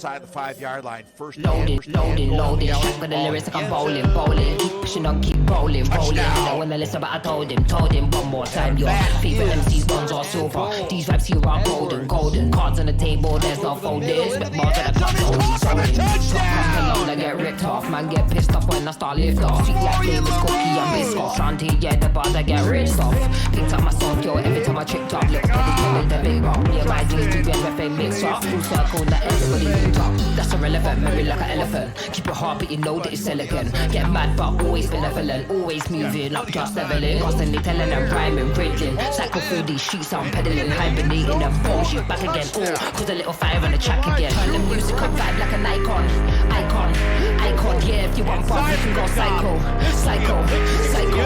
outside the 5-yard line. First loaded. Track with the lyrics like I'm bowling. Pushing on, keep rolling. Don't wanna listen, but I told him one more time. Your favorite MCs, bronze or silver. These raps here are golden. Cards on the table, there's no folders. But bars at the club, alone. I get ripped off, man, get pissed off when I start lift off. Sweet like David Cookie and Biscoff. Shanty, yeah, the bars I get rich off. Picked up my song, yo, every time I tripped up. Little steady, the big rock. Yeah, my G's do get everything mixed up. Full circle, that everybody linked up. That's irrelevant, married like an elephant. Keep your heart, but you know that it's silicon. Get mad, but always benevolent. Always moving up, just leveling. Constantly telling them rhyming, bridging. Cycle through these streets, I'm pedaling, hibernating and bullshit back again. Cause a little fire on the track again. Turn the music up, vibe like an icon. Yeah, if you want fun, you can go psycho.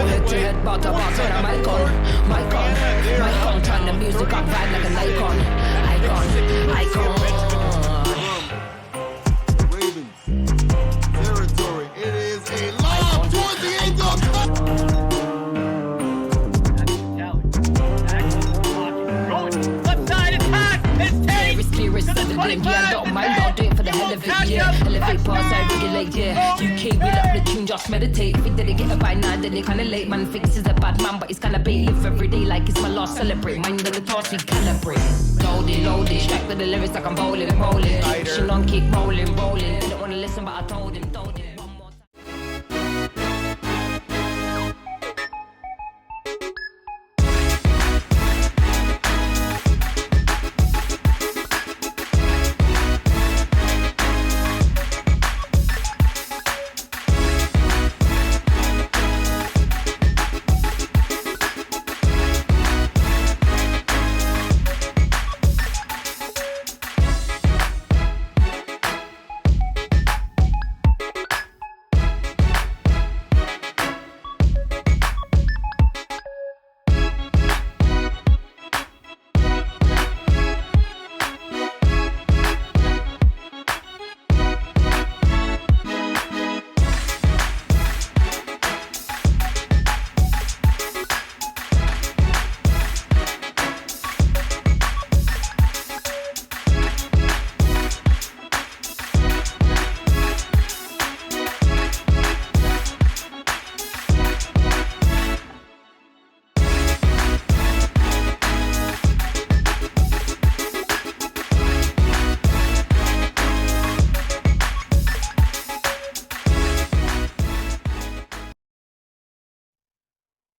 Head to head, bar to bar, turn a mic on. Turn the music up, vibe like an icon. Ravens territory. It is a lob towards the end zone. Left side attack! It's Tate! It's clear, it's suddenly, yeah, I don't mind, I'll do it for the hell of it, yeah. Elevate past, I regulate, yeah. UK, wheel up the tune, just meditate. Think that they get it by 9, then they kinda late. Man thinks he's a bad man, but he's kinda bait. Live every day like it's my last, celebrate. Mind on the task, we calibrate. Loaded, strike with the lyrics like I'm bowling. Pushing on, keep rolling. Didn't wanna listen, but I told him. One more time.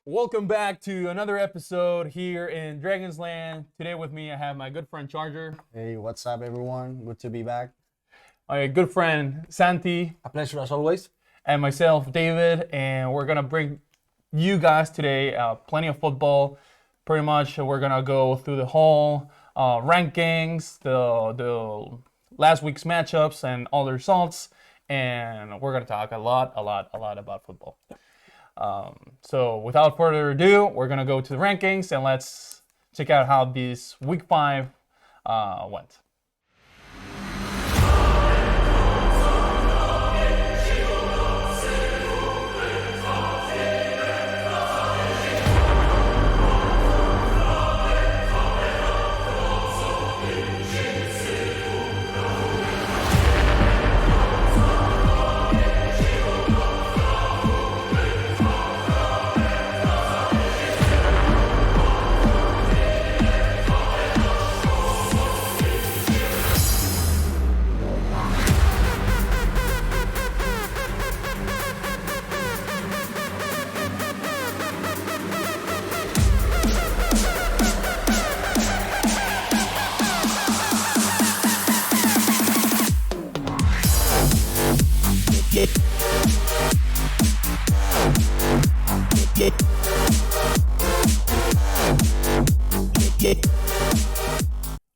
Welcome back to another episode here in Dragon's Land. Today with me, I have my good friend Charger. Hey, what's up, everyone? Good to be back. My good friend Santi. A pleasure as always. And myself, David. And we're going to bring you guys today plenty of football. Pretty much, we're going to go through the whole rankings, the last week's matchups, and all the results. And we're going to talk a lot about football. So without further ado, we're going to go to the rankings and let's check out how this week 5 went.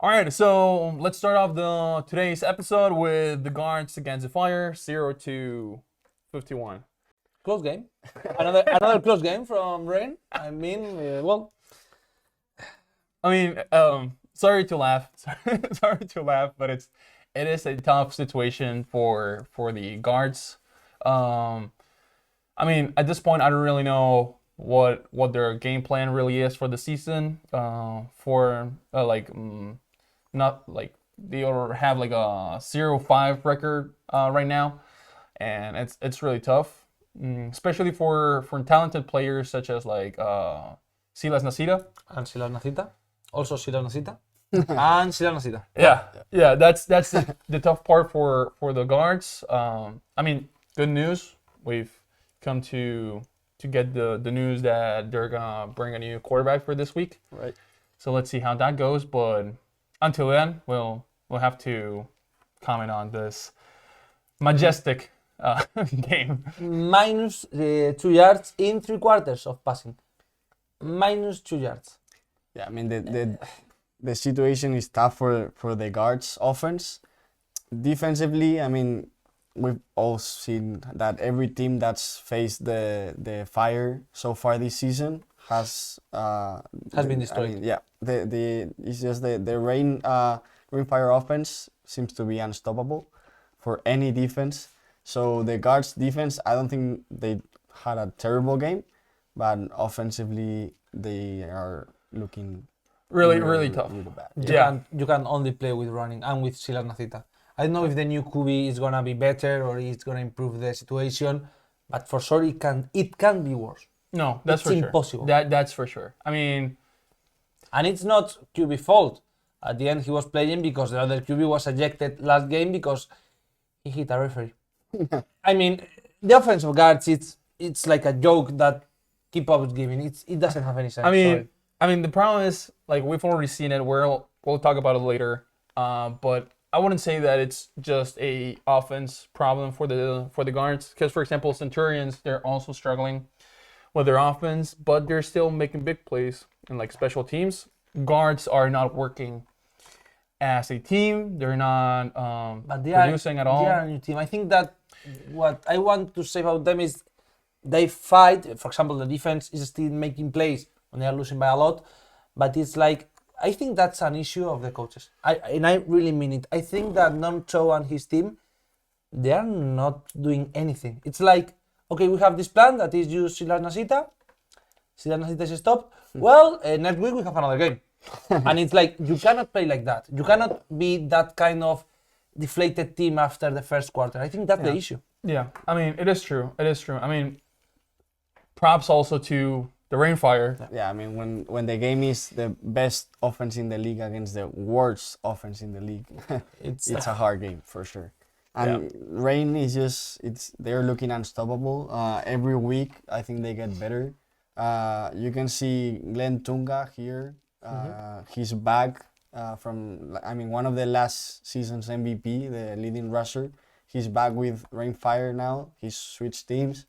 All right, so let's start off today's episode with the Guards against the Fire, 0-51. Close game. Another close game from Rain. Sorry to laugh, but it is a tough situation for the Guards. At this point, I don't really know what their game plan really is for the season. they have like a 0-5 record right now, and it's really tough, especially for talented players such as like Silas Nasita. And Silas Nacita. Also Silas Nacita. And Silas Nacita. Yeah. That's the tough part for the guards. I mean, good news. We've come to get the news that they're gonna bring a new quarterback for this week. Right. So let's see how that goes. But until then, we'll have to comment on this majestic game. Minus 2 yards in 3 quarters of passing. Minus 2 yards. Yeah, I mean the situation is tough for the guards offense. Defensively, I mean, we've all seen that every team that's faced the Fire so far this season has been destroyed. I mean, yeah, it's just the Rain Fire offense seems to be unstoppable for any defense. So the guards defense, I don't think they had a terrible game, but offensively they are looking Really tough. really bad. You can only play with running and with Silas Nacita. I don't know if the new QB is gonna be better or it's gonna improve the situation, but for sure it can be worse. No, that's It's for sure. impossible. That's for sure. I mean, And it's not QB fault. At the end, he was playing because the other QB was ejected last game because he hit a referee. I mean, the offensive guards, it's like a joke that keep up giving. It doesn't have any sense. Sorry. I mean, the problem is like we've already seen it. We'll talk about it later. But I wouldn't say that it's just a offense problem for the guards. Because for example, Centurions, they're also struggling with their offense, but they're still making big plays in like special teams. Guards are not working as a team. They're not But they producing at all. They are a new team. I think that what I want to say about them is they fight. For example, the defense is still making plays when they are losing by a lot, but it's like I think that's an issue of the coaches. I really mean it. I think that Nam Cho and his team, they are not doing anything. It's like, okay, we have this plan that is use Silas Nacita. Silas Nacita is stopped. Well, next week we have another game. And it's like, you cannot play like that. You cannot be that kind of deflated team after the first quarter. I think that's the issue. Yeah, I mean, it is true. I mean, props also to the Rainfire. Yeah, I mean, when the game is the best offense in the league against the worst offense in the league, it's a hard game for sure. And Rain is they're looking unstoppable. Every week, I think they get better. You can see Glenn Tunga here. He's back from, I mean, one of the last season's MVP, the leading rusher. He's back with Rainfire now. He's switched teams.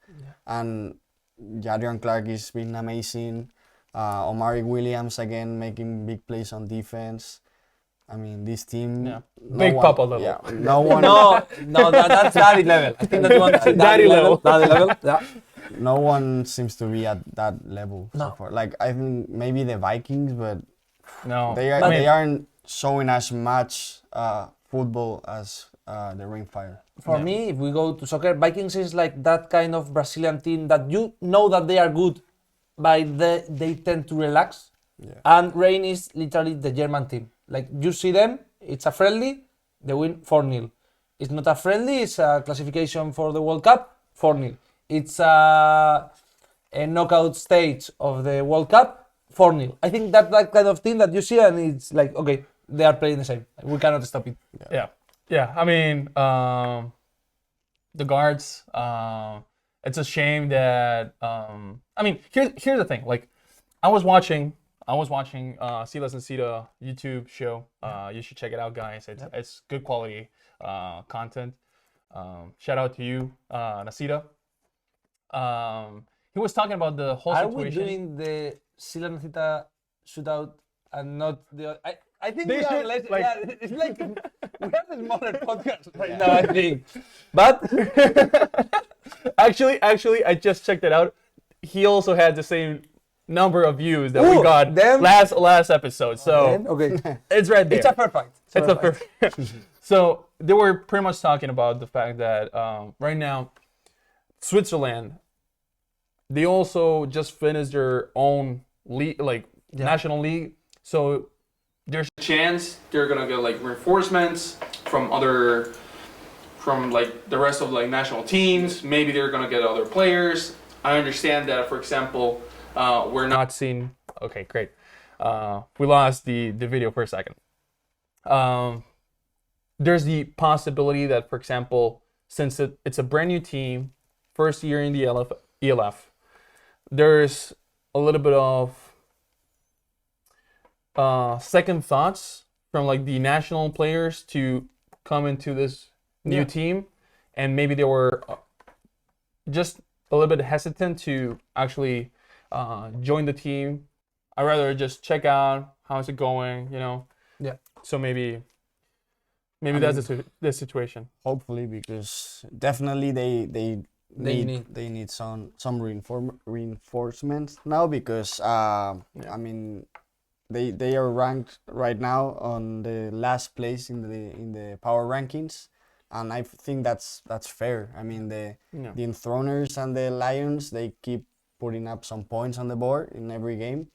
And Jadrian Clark is been amazing. Omari Williams again making big plays on defense. I mean, this team. Yeah. Big Papa level. Yeah, no one. No, that's daddy level. I think that you want to say Daddy level. Daddy level. Yeah. No one seems to be at that level so No. far. Like I think maybe the Vikings, but No, they aren't showing as much football as the Rainfire. For me, if we go to soccer, Vikings is like that kind of Brazilian team that you know that they are good, but they tend to relax. Yeah. And Rain is literally the German team. Like you see them, it's a friendly, they win 4-0. It's not a friendly, it's a classification for the World Cup, 4-0. It's a knockout stage of the World Cup, 4-0. I think that's that kind of team that you see and it's like, okay, they are playing the same. We cannot stop it. Yeah. I mean, the guards. It's a shame that. I mean, here's the thing. Like, I was watching Silas and Sita YouTube show. You should check it out, guys. It's good quality content. Shout out to you, Nasita. He was talking about the whole Are situation. we doing the Silas Nacita shootout and not the? I think They we are should, less. like- Yeah, it's like we have a smaller podcast right now. I think, but Actually, I just checked it out. He also had the same number of views that we Ooh, got then- last episode. So okay, it's right there. it's a fair fight. It's a perfect. So they were pretty much talking about the fact that right now, Switzerland, they also just finished their own league, like national league. So there's a chance they're gonna get like reinforcements from like the rest of like national teams. Maybe they're gonna get other players. I understand that, for example, we're not seeing. Okay, great. We lost the video for a second. There's the possibility that, for example, since it's a brand new team, first year in the ELF, there's a little bit of second thoughts from like the national players to come into this new team, and maybe they were just a little bit hesitant to actually join the team. I'd rather just check out how's it going, you know. Yeah. So maybe that's the situation. Hopefully, because definitely they need some reinforcements now, because I mean they are ranked right now on the last place in the power rankings, and I think that's fair. I mean the Enthroners and the Lions, they keep putting up some points on the board in every game,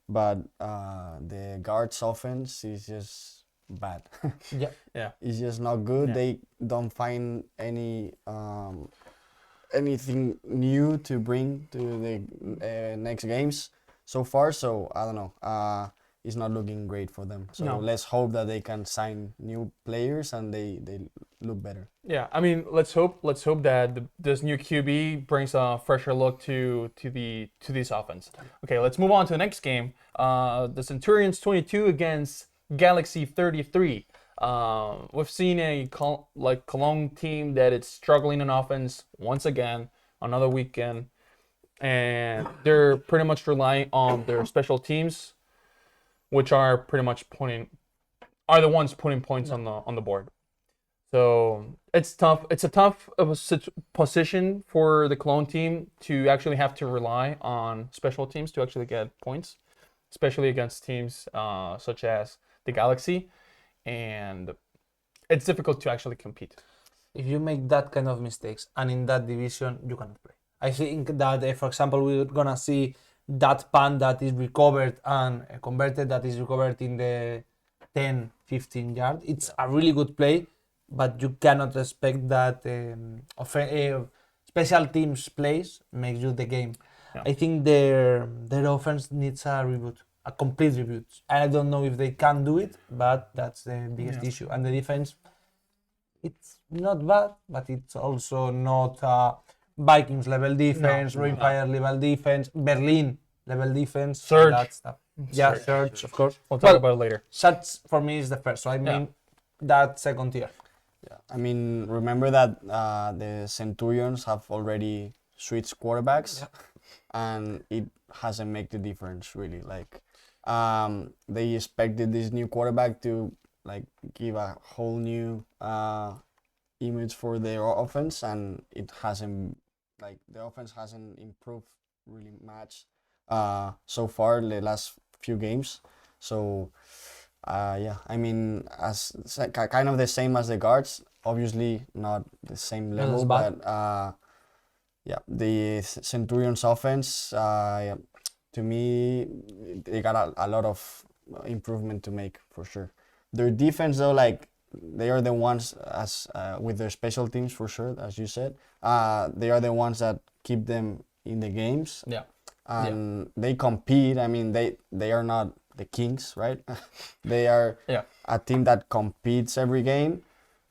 but the Guards offense is just bad. It's just not good. Yeah. They don't find anything new to bring to the next games so far. So I don't know. It's not looking great for them. So let's hope that they can sign new players and they look better. Yeah, I mean, let's hope that this new QB brings a fresher look to this offense. Okay, let's move on to the next game. The Centurions 22 against Galaxy 33. We've seen a Cologne team that is struggling in offense once again, another weekend, and they're pretty much relying on their special teams, which are pretty much the ones putting points on the board. So it's tough. It's a tough position for the Cologne team to actually have to rely on special teams to actually get points, especially against teams such as the Galaxy, and it's difficult to actually compete. If you make that kind of mistakes and in that division, you cannot play. I think that, for example, we're gonna see that punt that is recovered and converted, that is recovered in the 10-15 yard. It's a really good play, but you cannot expect that special teams plays makes you the game. Yeah. I think their offense needs a reboot, a complete reboot. I don't know if they can do it, but that's the biggest issue. And the defense, it's not bad, but it's also not Vikings level defense, Rainfire level defense, Berlin level defense. Surge. That stuff. Yeah, Surge, of course. We'll talk about it later. Such for me is the first. So I mean that second tier. Yeah, I mean, remember that the Centurions have already switched quarterbacks, and it hasn't made the difference really. Like, they expected this new quarterback to like give a whole new image for their offense, and it hasn't. Like, the offense hasn't improved really much so far the last few games. So. Yeah, I mean, kind of the same as the Guards. Obviously, not the same level, but yeah, the Centurions offense, to me, they got a lot of improvement to make for sure. Their defense, though, like, they are the ones, as with their special teams for sure, as you said, they are the ones that keep them in the games. Yeah. And they compete. I mean, they are not the Kings, right? They are a team that competes every game,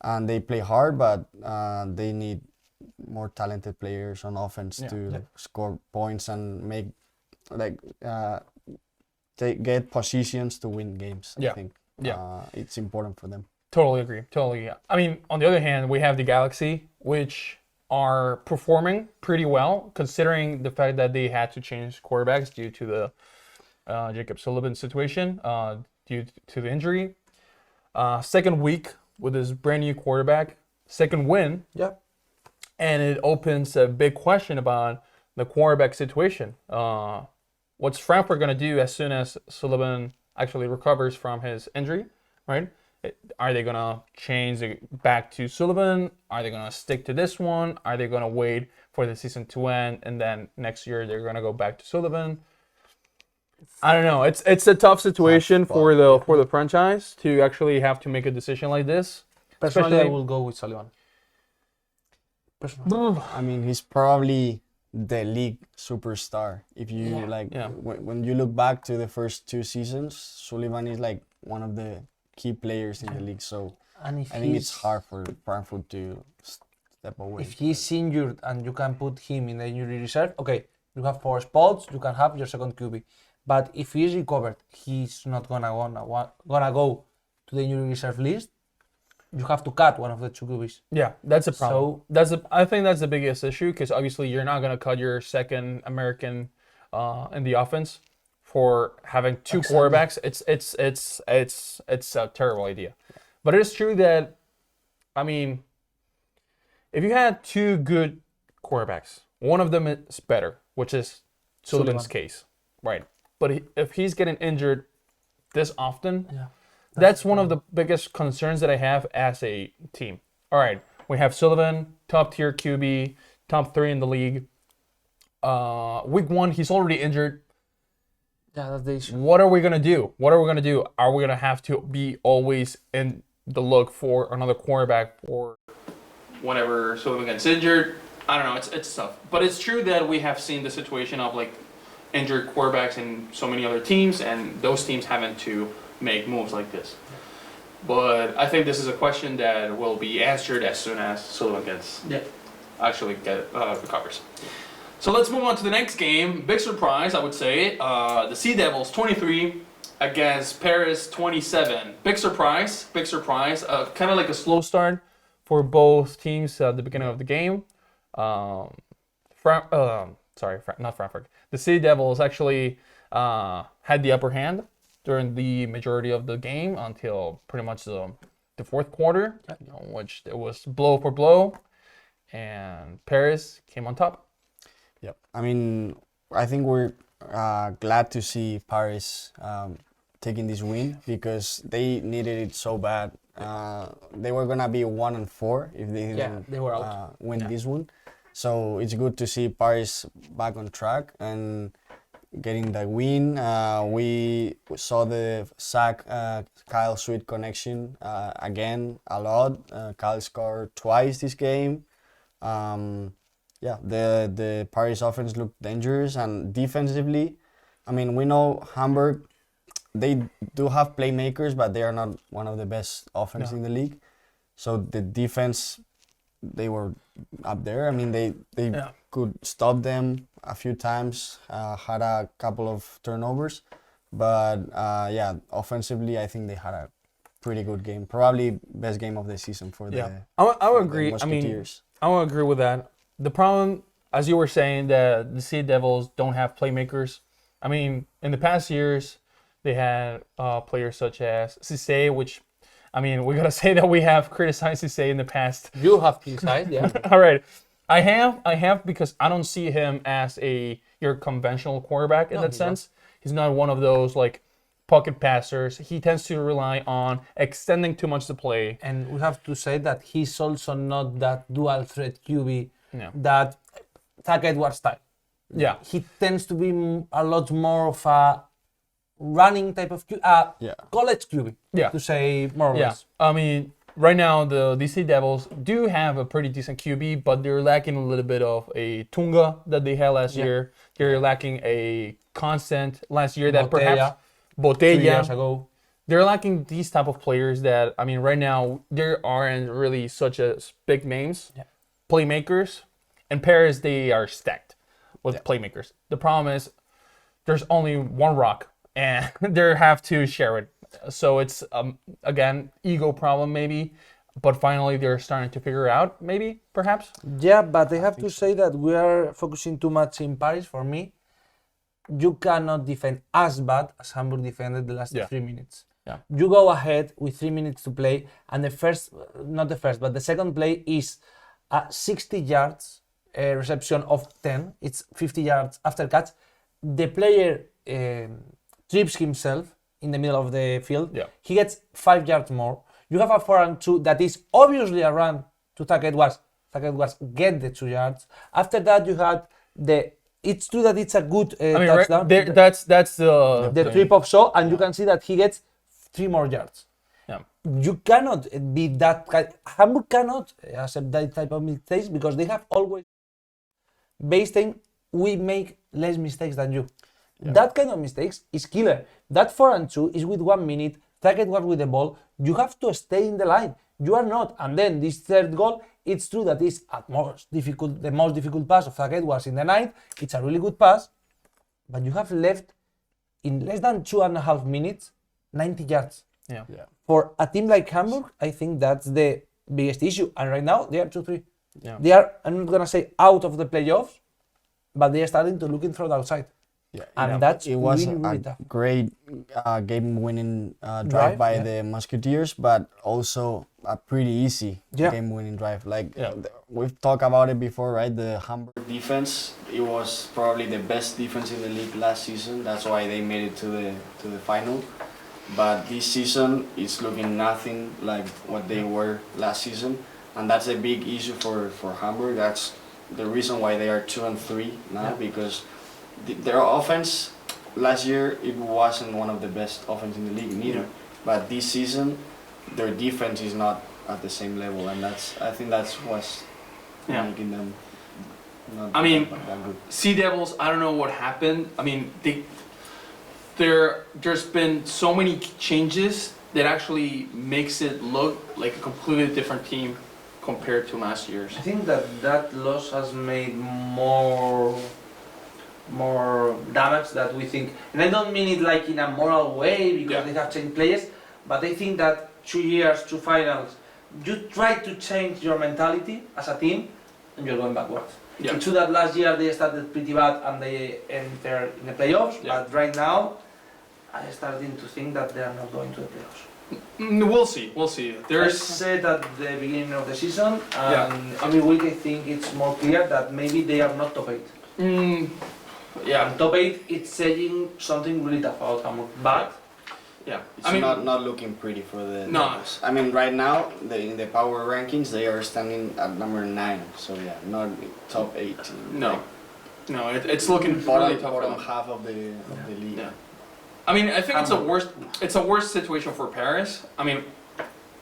and they play hard, but they need more talented players on offense to score points and make get positions to win games. I think it's important for them. Totally agree. Totally. Yeah. I mean, on the other hand, we have the Galaxy, which are performing pretty well, considering the fact that they had to change quarterbacks due to the Jacob Sullivan situation, due to the injury. Second week with this brand new quarterback, second win. Yeah. And it opens a big question about the quarterback situation. What's Frankfurt going to do as soon as Sullivan actually recovers from his injury, right? Are they going to change it back to Sullivan? Are they going to stick to this one? Are they going to wait for the season to end and then next year they're going to go back to Sullivan? I don't know. It's a tough situation Tough for spot, the franchise to actually have to make a decision like this. Personally, I Especially- will go with Sullivan. Personally. I mean, he's probably the league superstar. If you Yeah. when you look back to the first 2 seasons, Sullivan is like one of the key players in the league. So And if I think it's he's- hard for Frankfurt to step away. If he's injured and you can put him in the injury reserve, okay, you have 4 spots, you can have your second QB. But if he is recovered, he's not gonna go to the injury reserve list. You have to cut one of the 2 QBs. Yeah, that's a problem. So- I think that's the biggest issue because obviously you're not gonna cut your second American in the offense for having 2 quarterbacks. It's a terrible idea. But it is true that, I mean, if you had 2 good quarterbacks, one of them is better, which is Sullivan's case, right? But if he's getting injured this often, that's one of the biggest concerns that I have as a team. All right, we have Sullivan, top tier QB, top 3 in the league. Week 1, he's already injured. Yeah, that's the issue. What are we gonna do? Are we gonna have to be always in the look for another quarterback for whenever Sullivan gets injured? I don't know. It's tough, but it's true that we have seen the situation of like injured quarterbacks in so many other teams, and those teams having to make moves like this. But I think this is a question that will be answered as soon as Sullivan recovers. So let's move on to the next game. Big surprise, I would say. The Sea Devils 23 against Paris 27. Big surprise. Kind of like a slow start for both teams at the beginning of the game. Not Frankfurt. The Sea Devils actually had the upper hand during the majority of the game until pretty much the fourth quarter, which it was blow for blow, and Paris came on top. Yep. I mean, I think we're glad to see Paris taking this win because they needed it so bad. They were gonna be 1-4 if they didn't they were out. win this one. So it's good to see Paris back on track and getting the win. We saw the Zach Kyle Sweet connection again a lot. Kyle scored twice this game. The Paris offense looked dangerous, and defensively, I mean, we know Hamburg, they do have playmakers, but they are not one of the best offense in the league. So the defense, they were up there. I mean, they could stop them a few times, had a couple of turnovers, but offensively, I think they had a pretty good game. Probably best game of the season for the I would agree. Musketeers. I would agree with that. The problem, as you were saying, that the Sea Devils don't have playmakers. I mean, in the past years, they had players such as Cisse, which, I mean, we gotta say that we have criticized Cisse in the past. You have criticized, yeah. All right, I have because I don't see him as your conventional quarterback in that sense. He's not one of those like pocket passers. He tends to rely on extending too much the play. And we have to say that he's also not that dual threat QB No. that Zach Edwards style. Yeah. He tends to be a lot more of a running type of college QB. Yeah. To say more or Yeah, less. I mean, right now the DC Devils do have a pretty decent QB, but they're lacking a little bit of a Tunga that they had last year. They're lacking a constant last year that perhaps 2 Botella. years ago. They're lacking these type of players that, I mean, right now there aren't really such as big names, playmakers. In Paris, they are stacked with playmakers. The problem is there's only one rock, and they have to share it. So it's again ego problem maybe, but finally they're starting to figure out maybe perhaps. Yeah, but I have to say that we are focusing too much in Paris. For me, you cannot defend as bad as Hamburg defended the last 3 minutes. Yeah. You go ahead with 3 minutes to play, and the second play is a 60 yards reception of 10. It's 50 yards after catch. The player trips himself in the middle of the field. Yeah. He gets 5 yards more. You have a 4-2 that is obviously a run to Zach Edwards. Zach Edwards get the 2 yards. After that, you had the it's true that it's a good I mean, touchdown. that's the The trip of Shaw, and you can see that he gets 3 more yards. Yeah. You cannot be that kind. Hamburg cannot accept that type of mistakes because they have always based in we make less mistakes than you. That kind of mistakes is killer. That 4-2 is with 1 minute. Target was with the ball. You have to stay in the line. You are not. And then this third goal, it's true that it's at most difficult. The most difficult pass of Target was in the night. It's a really good pass, but you have left in less than 2.5 minutes 90 yards. yeah. For a team like Hamburg, I think that's the biggest issue. And right now they are 2-3. Yeah. They are, I'm not gonna say out of the playoffs, but they are starting to looking through the outside. Yeah, And that's it was really, really a tough. great game-winning drive Drive, by yeah. the Musketeers, but also a pretty easy game-winning drive. Like we've talked about it before, right? The Hamburg defense, it was probably the best defense in the league last season. That's why they made it to the final. But this season, it's looking nothing like what they were last season, and that's a big issue for Hamburg. That's the reason why they are 2-3 now, because their offense last year it wasn't one of the best offense in the league neither. But this season, their defense is not at the same level, and I think that's what's making them not I mean, that good. Sea Devils, I don't know what happened. I mean, there's been so many changes that actually makes it look like a completely different team compared to last year's. I think that loss has made more damage that we think. And I don't mean it like in a moral way because they have changed players, but I think that 2 years, 2 finals, you try to change your mentality as a team and you're going backwards. Yeah. It's true that last year they started pretty bad and they entered in the playoffs, but right now I'm starting to think that they are not going to the playoffs. We'll see. We'll see. I There's said at the beginning of the season, and every week I think it's more clear that maybe they are not top 8. And top 8, it's saying something really tough about Hamburg. But It's not looking pretty for the No. Devils. I mean, right now in the power rankings they are standing at number 9. So not top 8. no, it's looking really Bottom, tough for bottom them. half of the league. Yeah. I mean, I think it's a worse situation for Paris. I mean,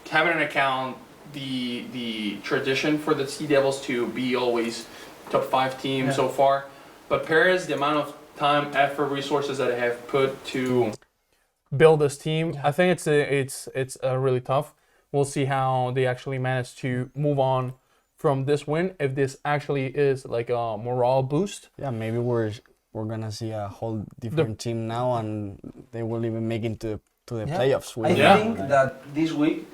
having an account the tradition for the Sea Devils to be always top 5 team so far, but Paris, the amount of time, effort, resources that they have put to build this team, I think it's really tough. We'll see how they actually manage to move on from this win. If this actually is like a morale boost. Yeah, maybe we're gonna see a whole different team now, and they will even make it to the playoffs. I think that this week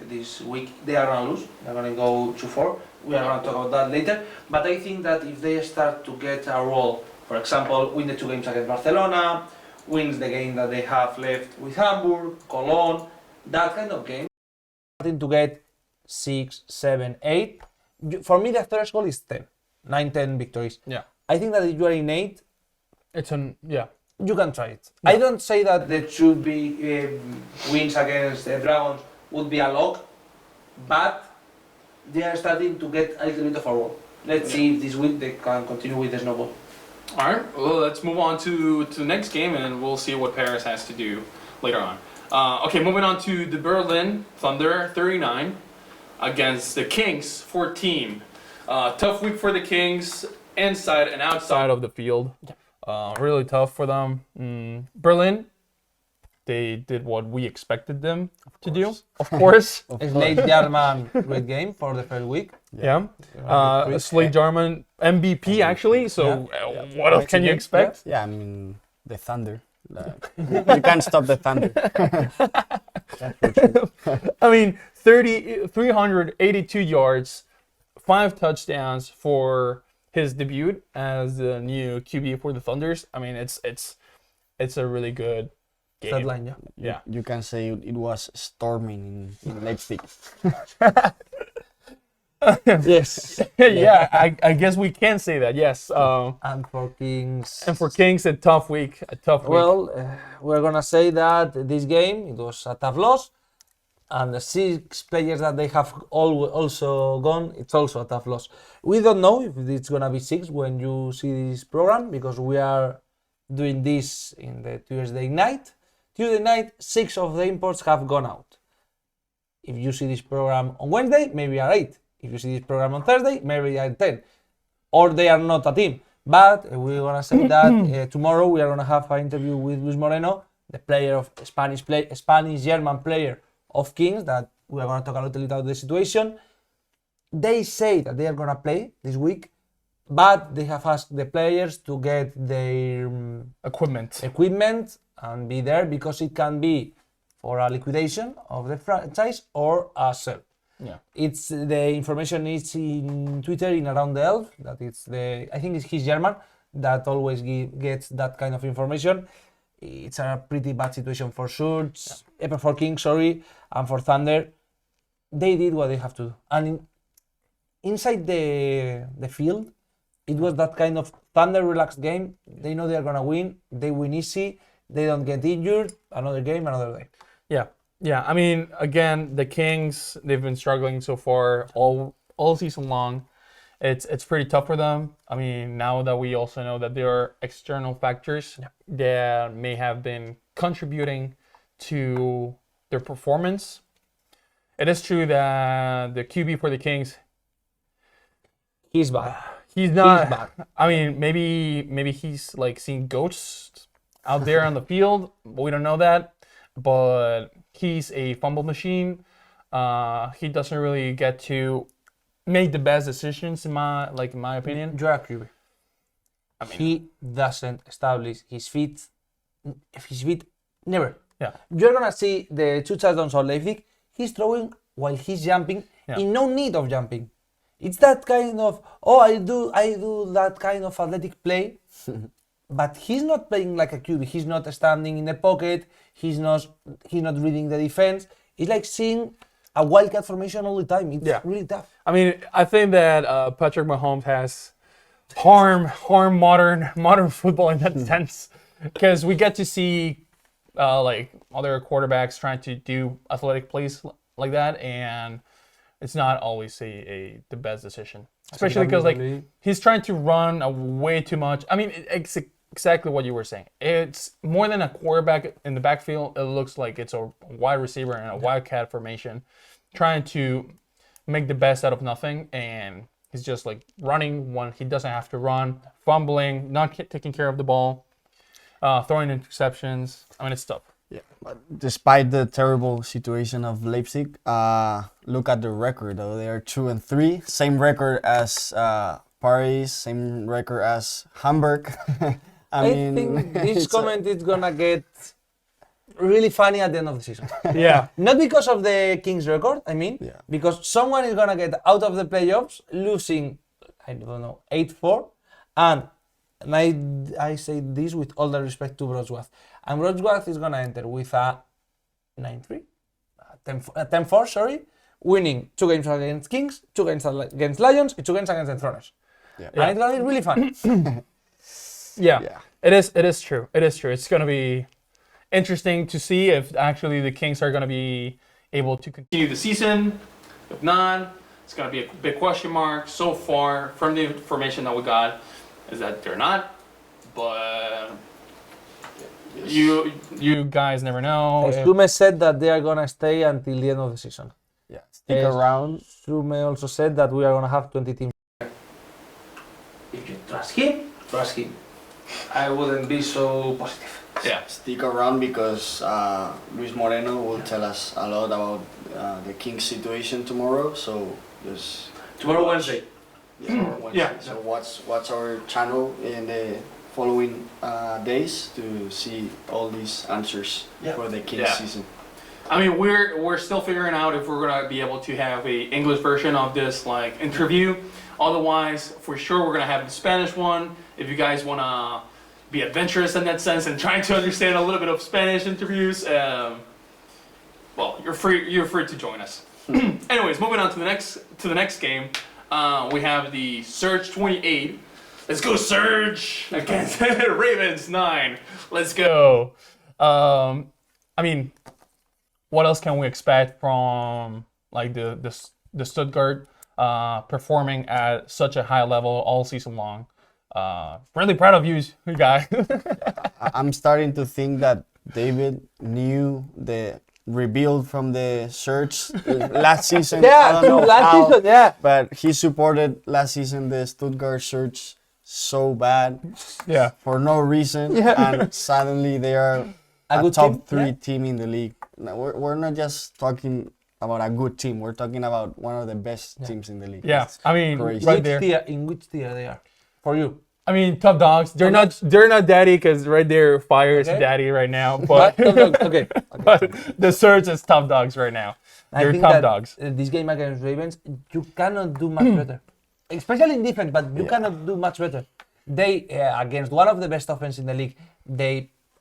they are gonna lose. They're gonna go 2-4. We are gonna talk about that later. But I think that if they start to get a roll, for example, win the 2 games against Barcelona, wins the game that they have left with Hamburg, Cologne, that kind of game, starting to get 6, 7, 8. For me, the threshold is 10, 9, 10 victories. Yeah. I think that if you are in 8, you can try it. I don't say that the 2 big wins against the Dragons would be a lock, but they are starting to get a little bit of a roll. Let's see if this week they can continue with the snowball. All right, well, let's move on to the next game, and we'll see what Paris has to do later on. Okay, moving on to the Berlin Thunder 39 against the Kings 14. Tough week for the Kings, inside and outside Of the field. Really tough for them. Berlin, they did what we expected them to do, of course. Slade Jarman, great game for the first week. Slade Jarman, MVP actually. So what else can you expect? Yeah, I mean the Thunder. You can't stop the Thunder. I mean, 382 yards, 5 touchdowns for his debut as the new QB for the Thunders. I mean, it's a really good game. Third line, Yeah. You can say it was storming in Leipzig. Yes. Yeah, I guess we can say that. Yes. And for Kings. And for Kings, a tough week. Well, we're gonna say that this game it was a tough loss. and the 6 players that they have all also gone, it's also a tough loss. We don't know if it's gonna be 6 when you see this program, because we are doing this in the Tuesday night. Tuesday night, 6 of the imports have gone out. If you see this program on Wednesday, maybe are 8. If you see this program on Thursday, maybe are 10. Or they are not a team. But we're gonna say that tomorrow we are gonna have an interview with Luis Moreno, the player of Spanish-German player of Kings, that we are gonna talk a little bit about the situation. They say that they are gonna play this week, but they have asked the players to get their equipment and be there, because it can be for a liquidation of the franchise or a sell. Yeah. It's the information is in Twitter in around the elf, that it's I think he's German, that always gets that kind of information. It's a pretty bad situation for Surge, for King, and for Thunder. They did what they have to do, and inside the field, it was that kind of Thunder relaxed game. They know they are gonna win. They win easy. They don't get injured. Another game, another day. Yeah. I mean, again, the Kings, they've been struggling so far all season long. It's pretty tough for them. I mean, now that we also know that there are external factors that may have been contributing to their performance. It is true that the QB for the Kings, He's bad. he's not. He's bad. I mean, maybe he's like seeing ghosts out there on the field. We don't know that, but he's a fumble machine. He doesn't really get to make the best decisions in my opinion. You're a QB. He doesn't establish his feet. Never. Yeah. You're gonna see the 2 touchdowns on Leipzig. He's throwing while he's jumping, in no need of jumping. It's that kind of I do that kind of athletic play, but he's not playing like a QB. He's not standing in the pocket. He's not reading the defense. It's like seeing a wildcat formation all the time. It's really tough. I mean, I think that Patrick Mahomes has harm modern football in that sense, because we get to see like other quarterbacks trying to do athletic plays like that, and it's not always the best decision, especially because like he's trying to run way too much. I mean, it's exactly what you were saying. It's more than a quarterback in the backfield. It looks like it's a wide receiver in a wildcat formation, trying to make the best out of nothing, and he's just like running when he doesn't have to run, fumbling, not taking care of the ball, throwing interceptions. I mean, it's tough. Yeah, but despite the terrible situation of Leipzig, look at the record though. They are 2-3, same record as Paris, same record as Hamburg. I mean, think this comment is gonna get really funny at the end of the season. Yeah. Not because of the Kings record, because someone is gonna get out of the playoffs losing, I don't know, 8-4, and I say this with all the respect to Brodsworth, and Brodsworth is gonna enter with a 9-3, 10-4, sorry, winning 2 games against Kings, 2 games against Lions, 2 games against the Throners. Yeah. And it's gonna be really fun. Yeah. It is true. It's gonna be interesting to see if actually the Kings are gonna be able to continue the season. If not, it's gonna be a big question mark. So far, from the information that we got, is that they're not. But you guys never know. Sume said that they are gonna stay until the end of the season. Yeah, stick around. Sume also said that we are gonna have 20 teams. If you trust him, trust him. I wouldn't be so positive. Yeah. Stick around because Luis Moreno will tell us a lot about the Kings situation tomorrow. So just Tomorrow, Wednesday. Yeah, Wednesday. Yeah. So watch our channel in the following days to see all these answers for the Kings season. I mean, we're still figuring out if we're gonna be able to have a English version of this like interview. Otherwise, for sure, we're gonna have the Spanish one. If you guys wanna be adventurous in that sense and trying to understand a little bit of Spanish interviews, well, you're free to join us. Anyways, moving on to the next game, we have the Surge 28. Let's go Surge against Ravens 9. Let's go. I mean, what else can we expect from like the Stuttgart performing at such a high level all season long? Really proud of you guys. I'm starting to think that David knew the rebuild from the search last season. I Yeah, don't know last how, season, yeah. but he supported last season the Stuttgart search so bad Yeah. for no reason, and suddenly they are A a good top team, three yeah. team in the league. No, we're not just talking about a good team. We're talking about one of the best teams in the league. Yeah, It's I mean, crazy. right there. In which tier they are? For you. I mean, top dogs. They're not daddy because right there, fire is Okay. daddy right now. But Okay. but the Surge is top dogs right now. I They're think top that dogs. this game against Ravens, you cannot do much better, especially in defense. But you cannot do much better. They against one of the best offense in the league, they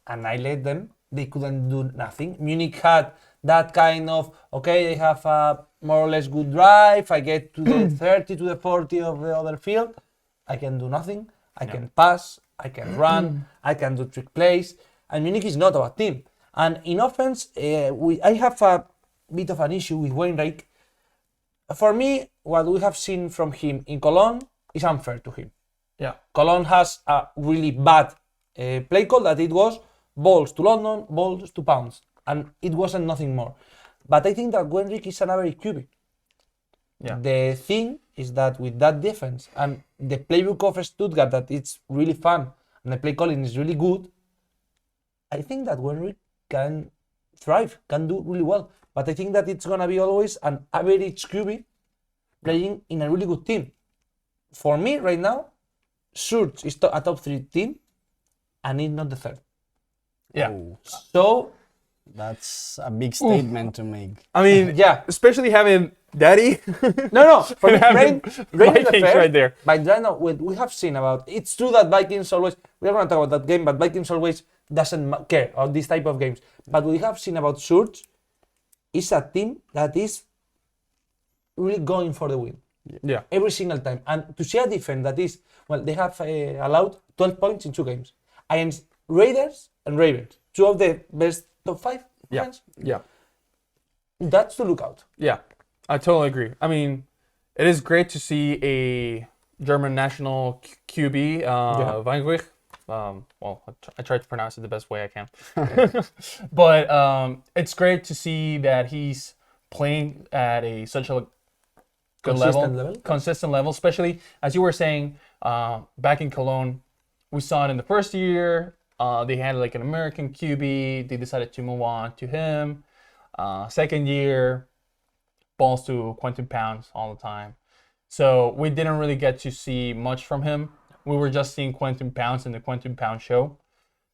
annihilate them. They couldn't do nothing. Munich had that kind of okay. They have a more or less good drive. I get to the 30 to the 40 of the other field. I can do nothing. I can pass. I can run. I can do trick plays. And Munich is not our team. And in offense, I have a bit of an issue with Wainwright. For me, what we have seen from him in Cologne is unfair to him. Yeah. Cologne has a really bad play call that it was balls to London, balls to Pounds, and it wasn't nothing more. But I think that Wenrick is an average QB. Yeah. The thing is that with that defense and the playbook of Stuttgart, that it's really fun and the play calling is really good, I think that Wenrick can thrive, can do really well. But I think that it's gonna be always an average QB playing in a really good team. For me, right now, Surge is a top 3 team, and it's not the third. Yeah. Oh, So, that's a big statement to make. I mean, yeah. especially having daddy. No, for me, having Rain is the Vikings first, right there. But right now, what we have seen about, it's true that Vikings always, we're going to talk about that game, but Vikings always doesn't care about this type of games. But we have seen about Surge is a team that is really going for the win. Yeah. Every single time. And to see a defense that is, well, they have allowed 12 points in 2 games against Raiders and Ravens, 2 of the best top 5 Yeah. defense. Yeah. That's to look out. Yeah. I totally agree. I mean, it is great to see a German national QB, Weinrich. Well, I tried to pronounce it the best way I can. But it's great to see that he's playing at such a good consistent level, especially as you were saying, back in Cologne, we saw it in the first year. They had like an American QB. They decided to move on to him. Second year, balls to Quentin Pounds all the time. So we didn't really get to see much from him. We were just seeing Quentin Pounds in the Quentin Pounds show.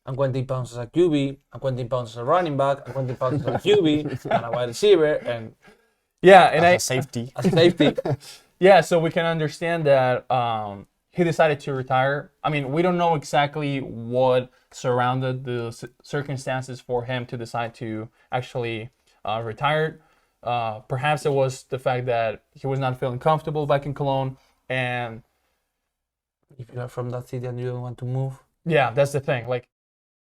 And Quentin Pounds as a QB, and Quentin Pounds as a running back, and Quentin Pounds as a QB, and a wide receiver, and Yeah, and As a safety. a safety. Yeah, so we can understand that he decided to retire. I mean, we don't know exactly what surrounded the circumstances for him to decide to actually retire. Perhaps it was the fact that he was not feeling comfortable back in Cologne, and If you are from that city and you don't want to move, yeah, that's the thing. Like,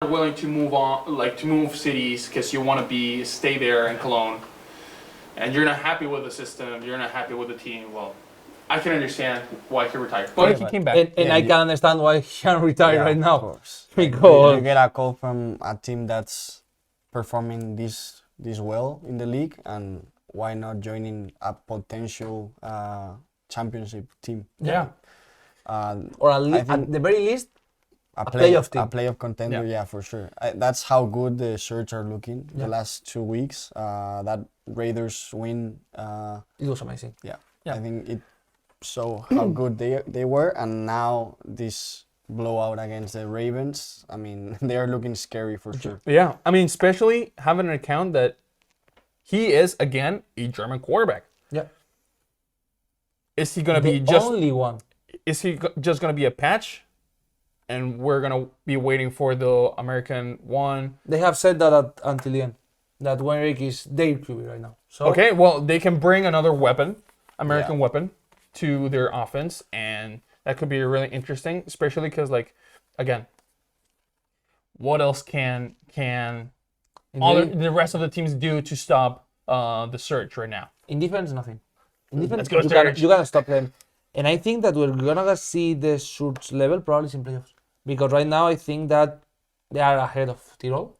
Willing to move on, like to move cities because you want to stay there in Cologne, and you're not happy with the system, you're not happy with the team. Well, I can understand why he retired. but he came back. and I can understand why he can retire right Of now. course. Because You get a call from a team that's performing this well in the league, and why not joining a potential championship team? Yeah. or I at think the very least, a playoff team. a playoff contender, Yeah. yeah, for sure. That's how good the Surge are looking the last 2 weeks. That Raiders win, it was amazing. Yeah. I think it show how good they were, and now this blowout against the Ravens. I mean, they are looking scary for sure. Yeah, I mean, especially having an account that he is, again, a German quarterback. Yeah. Is he going to The be just... only one. Is he just going to be a patch? And we're going to be waiting for the American one. They have said that until the end. That Wenrick is their QB right now. So Okay, well, they can bring another weapon, American Yeah. weapon, to their offense. And that could be really interesting, especially because, like, again, what else can the rest of the teams do to stop the surge right now? In defense, nothing. In defense, Let's go, Serge. you can stop them. And I think that we're gonna see the surge level probably in playoffs. Because right now I think that they are ahead of Tirol.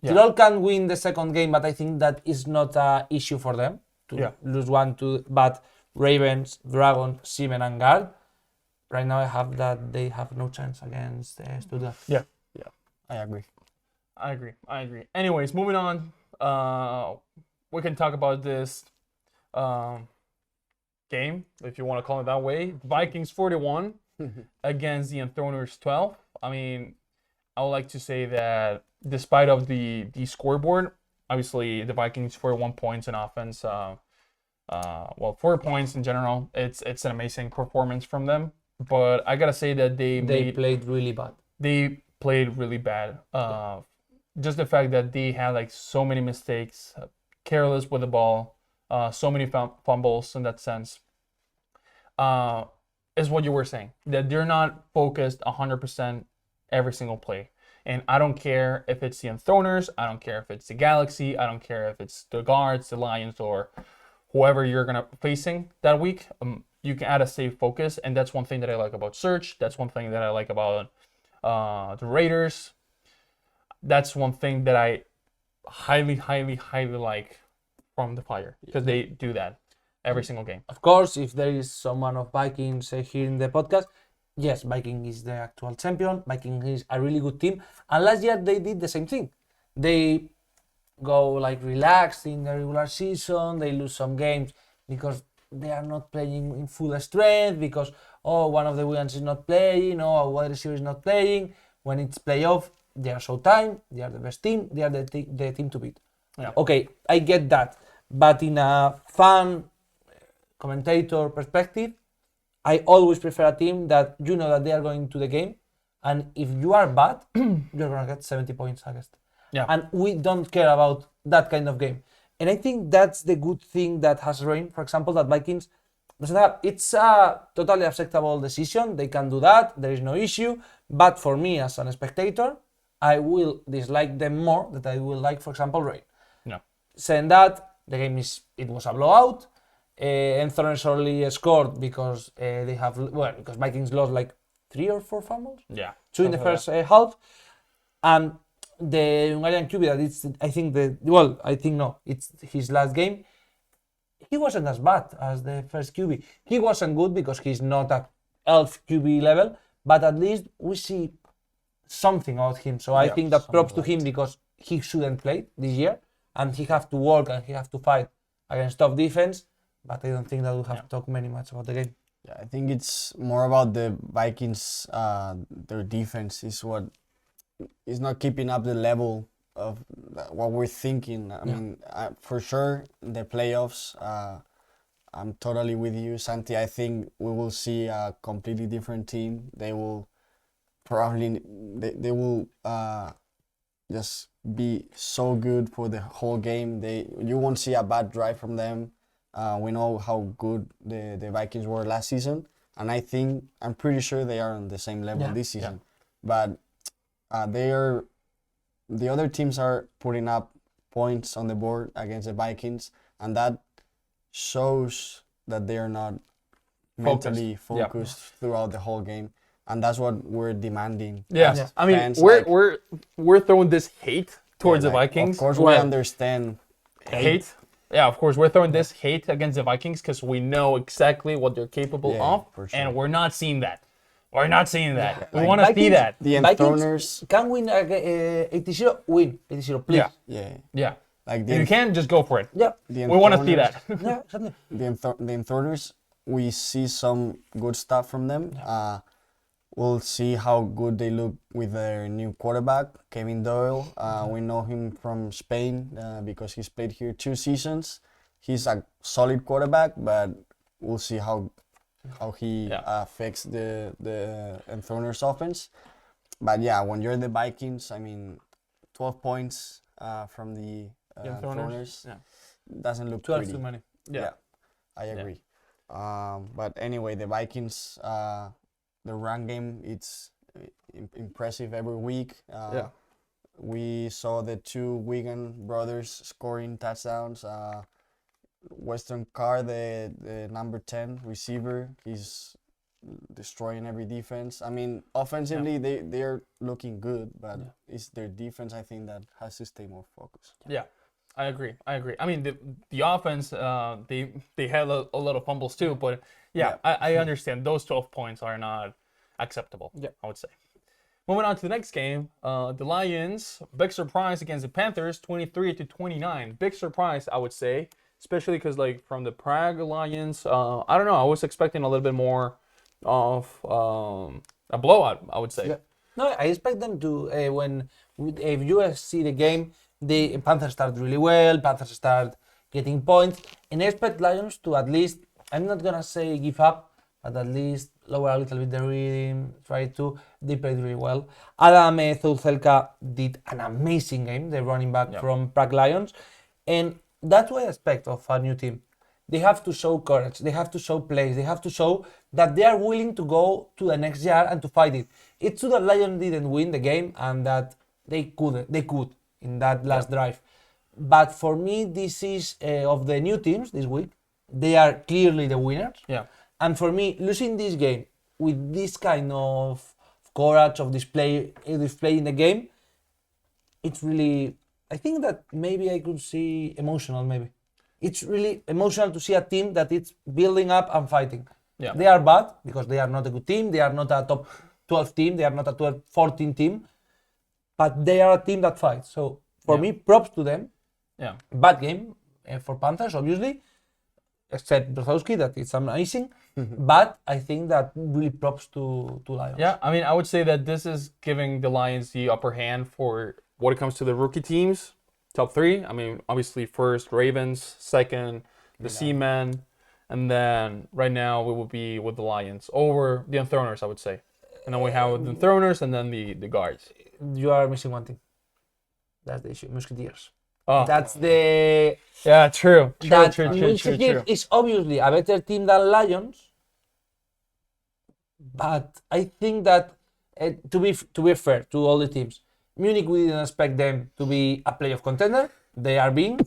Tirol can win the second game, but I think that is not an issue for them to lose 1-2. But Ravens, Dragon, Seamen, and Guard, right now I have that they have no chance against Stuttgart. Yeah. I agree. I agree. Anyways, moving on. We can talk about this game, if you want to call it that way. Vikings 41 against the Enthroners 12. I mean, I would like to say that despite of the scoreboard, obviously the Vikings 41 points in offense. 4 points in general. It's an amazing performance from them. But I gotta say that they played really bad. They played really bad. Just the fact that they had like so many mistakes, careless with the ball, so many fumbles in that sense, is what you were saying. That they're not focused 100% every single play. And I don't care if it's the Enthroners, I don't care if it's the Galaxy, I don't care if it's the Guards, the Lions, or whoever you're gonna facing that week. You can add a safe focus, and that's one thing that I like about Surge. That's one thing that I like about the Raiders. That's one thing that I highly like from the Fire, because they do that every single game. Of course, if there is someone of Vikings here in the podcast, yes, Viking is the actual champion. Viking is a really good team. And last year they did the same thing. They go like relaxed in the regular season. They lose some games because they are not playing in full strength, because one of the Williams is not playing, a wide receiver is not playing. When it's playoff, they are showtime. They are the best team. They are the team to beat. Yeah. Okay, I get that. But in a fan commentator perspective, I always prefer a team that you know that they are going to the game, and if you are bad, you're gonna get 70 points against. Yeah. And we don't care about that kind of game. And I think that's the good thing that has reigned. For example, that Vikings doesn't have. It's a totally acceptable decision. They can do that. There is no issue. But for me, as a spectator, I will dislike them more than I will like, for example, Rain. No. Saying that, the game it was a blowout. Enthroners only scored because because Vikings lost like 3 or 4 fumbles. Yeah. 2 in the first half, and the Hungarian QB that it's his last game. He wasn't as bad as the first QB. He wasn't good because he's not at elf QB level, but at least we see something about him. So I think that props to him, because he shouldn't play this year and he have to work and he have to fight against tough defense. But I don't think that we have to talk many much about the game. Yeah, I think it's more about the Vikings. Their defense is not keeping up the level of what we're thinking. I mean, for sure, the playoffs, I'm totally with you, Santi. I think we will see a completely different team. They will probably, they will just be so good for the whole game. You won't see a bad drive from them. We know how good the Vikings were last season, and I'm pretty sure they are on the same level this season. But the other teams are putting up points on the board against the Vikings, and that shows that they are not mentally focused throughout the whole game, and that's what we're demanding. Yeah, I mean, fans, we're throwing this hate towards the Vikings. Of course, we understand hate. Yeah, of course, we're throwing this hate against the Vikings because we know exactly what they're capable of, for sure. and we're not seeing that. We're not seeing that. We Like want to see that. The Enthroners can win 80-0, win 80-0, please. Yeah. Like If you can, just go for it. Yeah. We want to see that. Yeah, exactly. The Enthroners, we see some good stuff from them. We'll see how good they look with their new quarterback, Kevin Doyle. We know him from Spain because he's played here 2 seasons. He's a solid quarterback, but we'll see how he affects the Enthroners offense. But yeah, when you're the Vikings, I mean, 12 points from the Enthroners doesn't look 12 pretty. too many. Yeah, I agree. But anyway, the Vikings, the run game, it's impressive every week. We saw the two Wigan brothers scoring touchdowns. Western Carr, the number 10 receiver, he's destroying every defense. I mean, offensively, they're looking good, but it's their defense, I think, that has to stay more focused. Yeah, I agree. I mean, the offense, they had a lot of fumbles too, but I understand those 12 points are not acceptable. Yeah. I would say. Moving on to the next game, the Lions, big surprise against the Panthers, 23-29. Big surprise, I would say, especially because like from the Prague Lions, I don't know, I was expecting a little bit more of a blowout, I would say. Yeah. No, I expect them to if you see the game, the Panthers start really well. Panthers start getting points, and I expect Lions to at least, I'm not gonna say give up, but at least lower a little bit the rhythm. They played really well. Adam Zoulzelka did an amazing game. The running back from Prague Lions, and that's what I expect of a new team. They have to show courage. They have to show plays. They have to show that they are willing to go to the next year and to fight it. It's true that Lions didn't win the game and that they could in that last drive. But for me, this is of the new teams this week. They are clearly the winners. Yeah. And for me, losing this game with this kind of courage of display in the game, it's really. I think that maybe I could see emotional. Maybe it's really emotional to see a team that it's building up and fighting. Yeah. They are bad because they are not a good team. They are not a top 12 team. They are not a 14 team. But they are a team that fights. So for me, props to them. Yeah. Bad game for Panthers, obviously. Except Brzoski, that it's amazing. But I think that really props to Lions. Yeah, I mean, I would say that this is giving the Lions the upper hand for what it comes to the rookie teams. Top three. I mean, obviously, first Ravens, second the Seamen, and then right now we will be with the Lions over the Enthroners, I would say. And then we have the Enthroners and then the Guards. You are missing one thing. That's the issue. Musketeers. Oh, That's the. yeah, true. Musketeers is obviously a better team than Lions, but I think that to be fair to all the teams, Munich, we didn't expect them to be a playoff contender. They are being.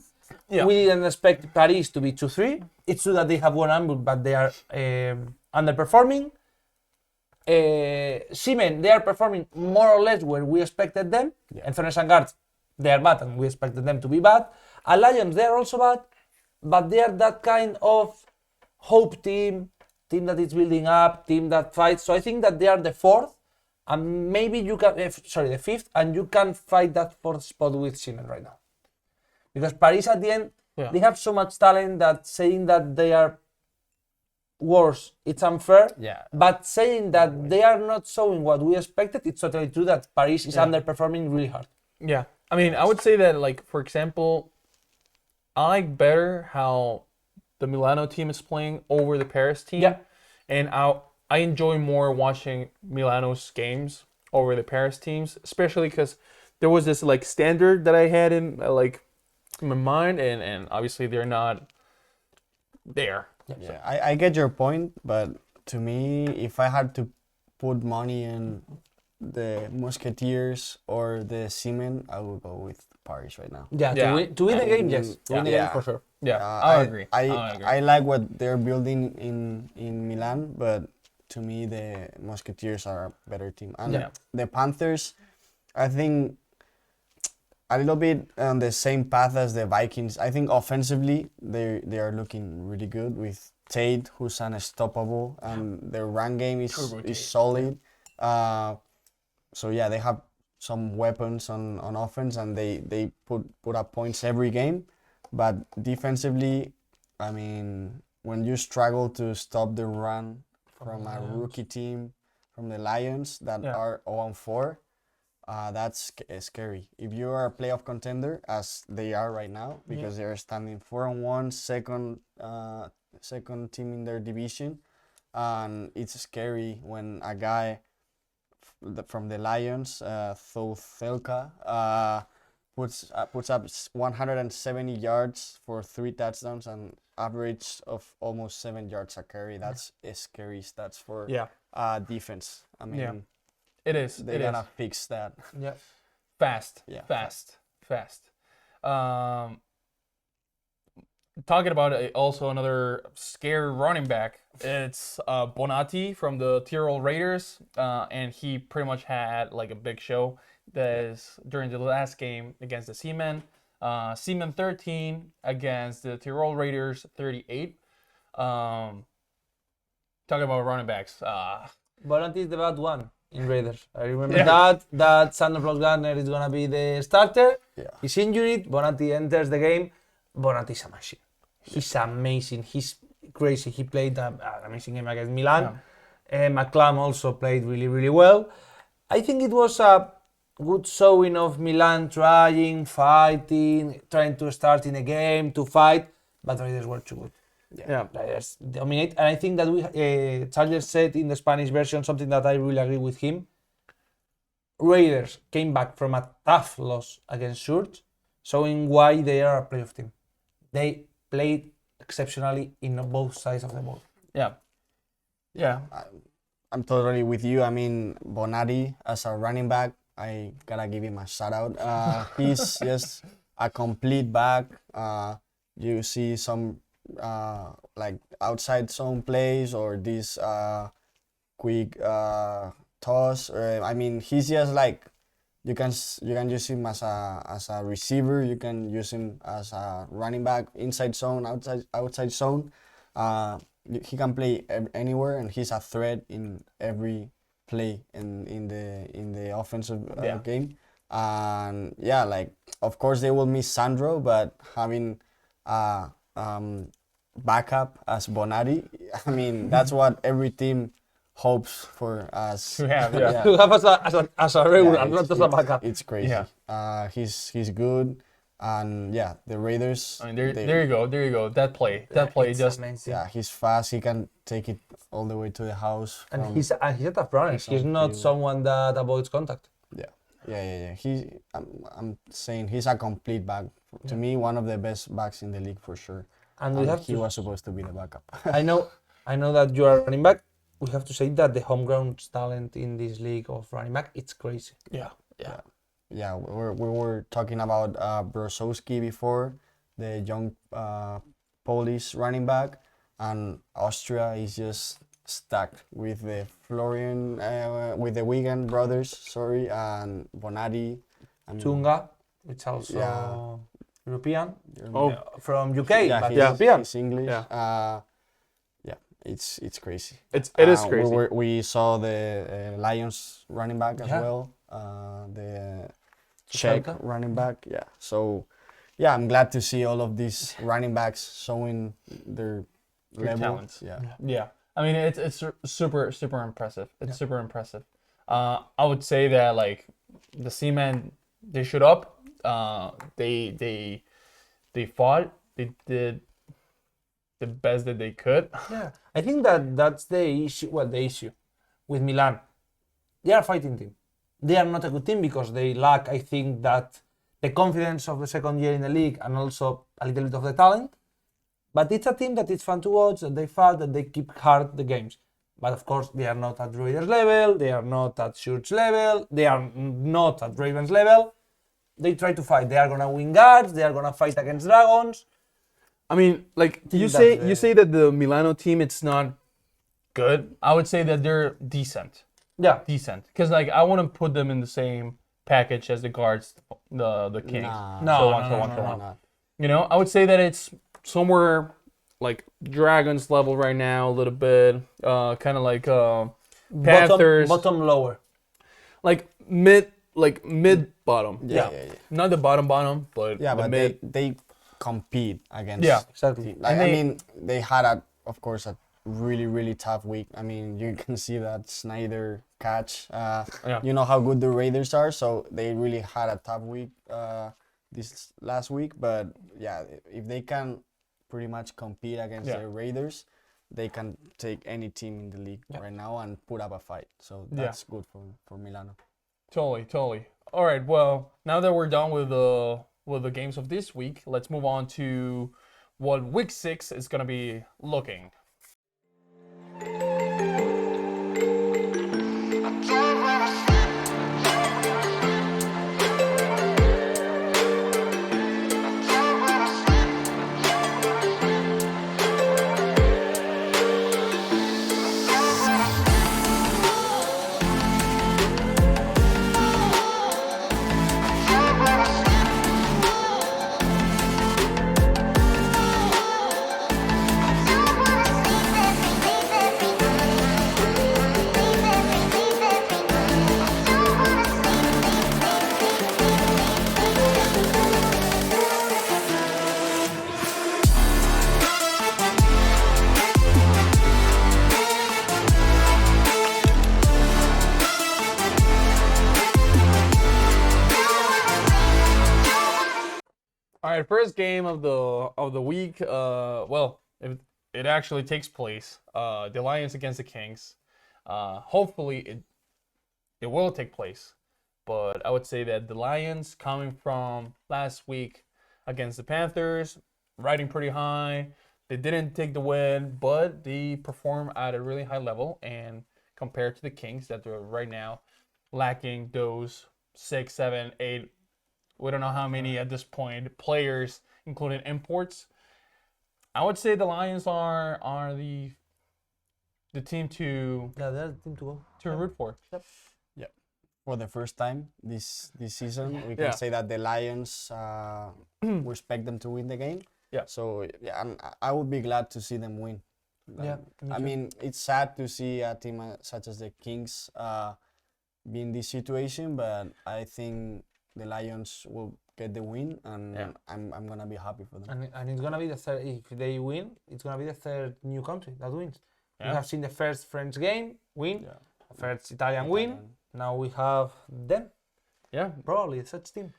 Yeah. We didn't expect Paris to be 2-3. It's true that they have one unbeaten, but they are underperforming. Siemen, they are performing more or less where we expected them. And Thornes and Guards, they are bad, and we expected them to be bad. And Lions, they are also bad, but they are that kind of hope team that is building up, team that fights. So I think that they are the fourth, and maybe you can, the fifth, and you can fight that fourth spot with Siemen right now. Because Paris at the end, they have so much talent that saying that they are worse, it's unfair. Yeah. But saying that they are not showing what we expected, it's totally true that Paris is underperforming really hard. Yeah. I mean, I would say that, like, for example, I like better how the Milano team is playing over the Paris team. Yeah. And I enjoy more watching Milano's games over the Paris teams, especially because there was this, like, standard that I had in, in my mind, and obviously they're not there. Yeah, I get your point, but to me, if I had to put money in the Musketeers or the Seamen, I would go with Paris right now. Yeah, Yeah. to win the game, yes. To win the game for sure. Yeah, I agree. I like what they're building in Milan, but to me, the Musketeers are a better team. And the Panthers, I think, a little bit on the same path as the Vikings. I think offensively, they are looking really good with Tate, who's unstoppable, and their run game is solid. So yeah, they have some weapons on offense, and they put up points every game. But defensively, I mean, when you struggle to stop the run from a rookie team, from the Lions that are 0-4, that's scary. If you are a playoff contender, as they are right now, because they are standing 4-1, second team in their division, and it's scary when a guy from the Lions, Zoulzelka, puts up 170 yards for 3 touchdowns and average of almost 7 yards a carry. That's a scary stats for defense. I mean, it is. They gotta fix that. Yeah. fast. Yeah, Fast. Talking about also another scary running back. It's Bonatti from the Tyrol Raiders, and he pretty much had like a big show. That is during the last game against the Seamen. Seamen 13 against the Tyrol Raiders 38. Talking about running backs. Volante is the bad one in Raiders. I remember that Sander Gardner is gonna be the starter. Yeah. He's injured. Bonatti enters the game. Bonatti is a machine. He's amazing. He's crazy. He played an amazing game against Milan. McClam also played really, really well. I think it was a good showing of Milan trying, fighting, trying to start in a game, to fight, but Raiders were too good. Raiders dominate. And I think that Charles said in the Spanish version something that I really agree with him. Raiders came back from a tough loss against Surge, showing why they are a playoff team. They played exceptionally in both sides of the ball. Yeah. I'm totally with you. I mean, Bonatti as a running back, I gotta give him a shout out. He's just a complete back. You see some like outside zone plays or this quick toss. I mean, he's just like you can use him as a receiver. You can use him as a running back, inside zone, outside zone. He can play anywhere, and he's a threat in every play in the offensive game. And yeah, like of course they will miss Sandro, but having backup as Bonatti, I mean that's what every team hopes for us To have, To have as a regular, not as a backup. It's crazy. Yeah. He's good, and yeah, the Raiders. I mean, there you go. That play It's just amazing. Yeah, he's fast. He can take it all the way to the house. And from- he's a tough runner. He's not someone that avoids contact. Yeah. I'm saying he's a complete back. To me, one of the best backs in the league for sure. And we have he to. was supposed to be the backup. I know that you are running back. We have to say that the homegrown talent in this league of running back, it's crazy. yeah. Yeah, we were talking about Brosowski before, the young Polish running back, and Austria is just stacked with the with the Wigan brothers, and Bonatti. And Tunga, which also Yeah. European, Oh. from UK, yeah, but he's, European. he's English. Yeah. It's crazy. It is crazy. We saw the Lions running back as Yeah. well, the Czech Strzelka. running back. Yeah. So, yeah, I'm glad to see all of these running backs showing their level. talents. Yeah. Yeah, I mean it's super impressive. It's super impressive. I would say that like the Seamen, they showed up. They fought. They did the best that they could. Yeah, I think that's the issue. Well, the issue with Milan, they are a fighting team. They are not a good team because they lack, I think, that the confidence of the second year in the league and also a little bit of the talent. But it's a team that it's fun to watch, that they fight, that they keep hard the games. But of course, they are not at Raiders level, they are not at Shurts level, they are not at Ravens level. They try to fight. They are gonna win guards. They are gonna fight against Dragons. I mean, like you that's say that the Milano team it's not good. I would say that they're decent, Yeah, because like I wouldn't put them in the same package as the guards, the Kings. Nah. No, So no, on, no, so on, no, so no. on. You know, I would say that it's somewhere like Dragons level right now, a little bit, kind of like Panthers, bottom lower. like mid bottom. Yeah. Not the bottom, but Yeah, the but mid. they compete against. Yeah. Exactly. Like, And I they- mean, they had of course, a really tough week. I mean, you can see that Snyder catch. Yeah. You know how good the Raiders are, so they really had a tough week this last week. But yeah, if they can pretty much compete against Yeah. the Raiders, they can take any team in the league right now and put up a fight. So that's good for Milano. Totally. All right. Well, now that we're done with the games of this week, let's move on to what Week 6 is gonna be looking. right, first game of the week. Well, it actually takes place. The Lions against the Kings. Hopefully it will take place, but I would say that the Lions, coming from last week against the Panthers, riding pretty high. They didn't take the win, but they perform at a really high level, and compared to the Kings that are right now lacking those 6, 7, 8, we don't know how many at this point players, including imports. I would say the Lions are the team to Yeah, they're the team to go. root for. For the first time this season, we can Yeah. say that the Lions, we expect them to win the game. Yeah. So yeah, I would be glad to see them win. Yeah, me I too. mean, it's sad to see a team such as the Kings be in this situation, but I think the Lions will get the win, and Yeah. I'm gonna be happy for them. And it's gonna be the third. If they win, it's gonna be the third new country that wins. Yeah. We have seen the first French game win, Yeah. first Italian win. Now we have them. Yeah, Probably such team.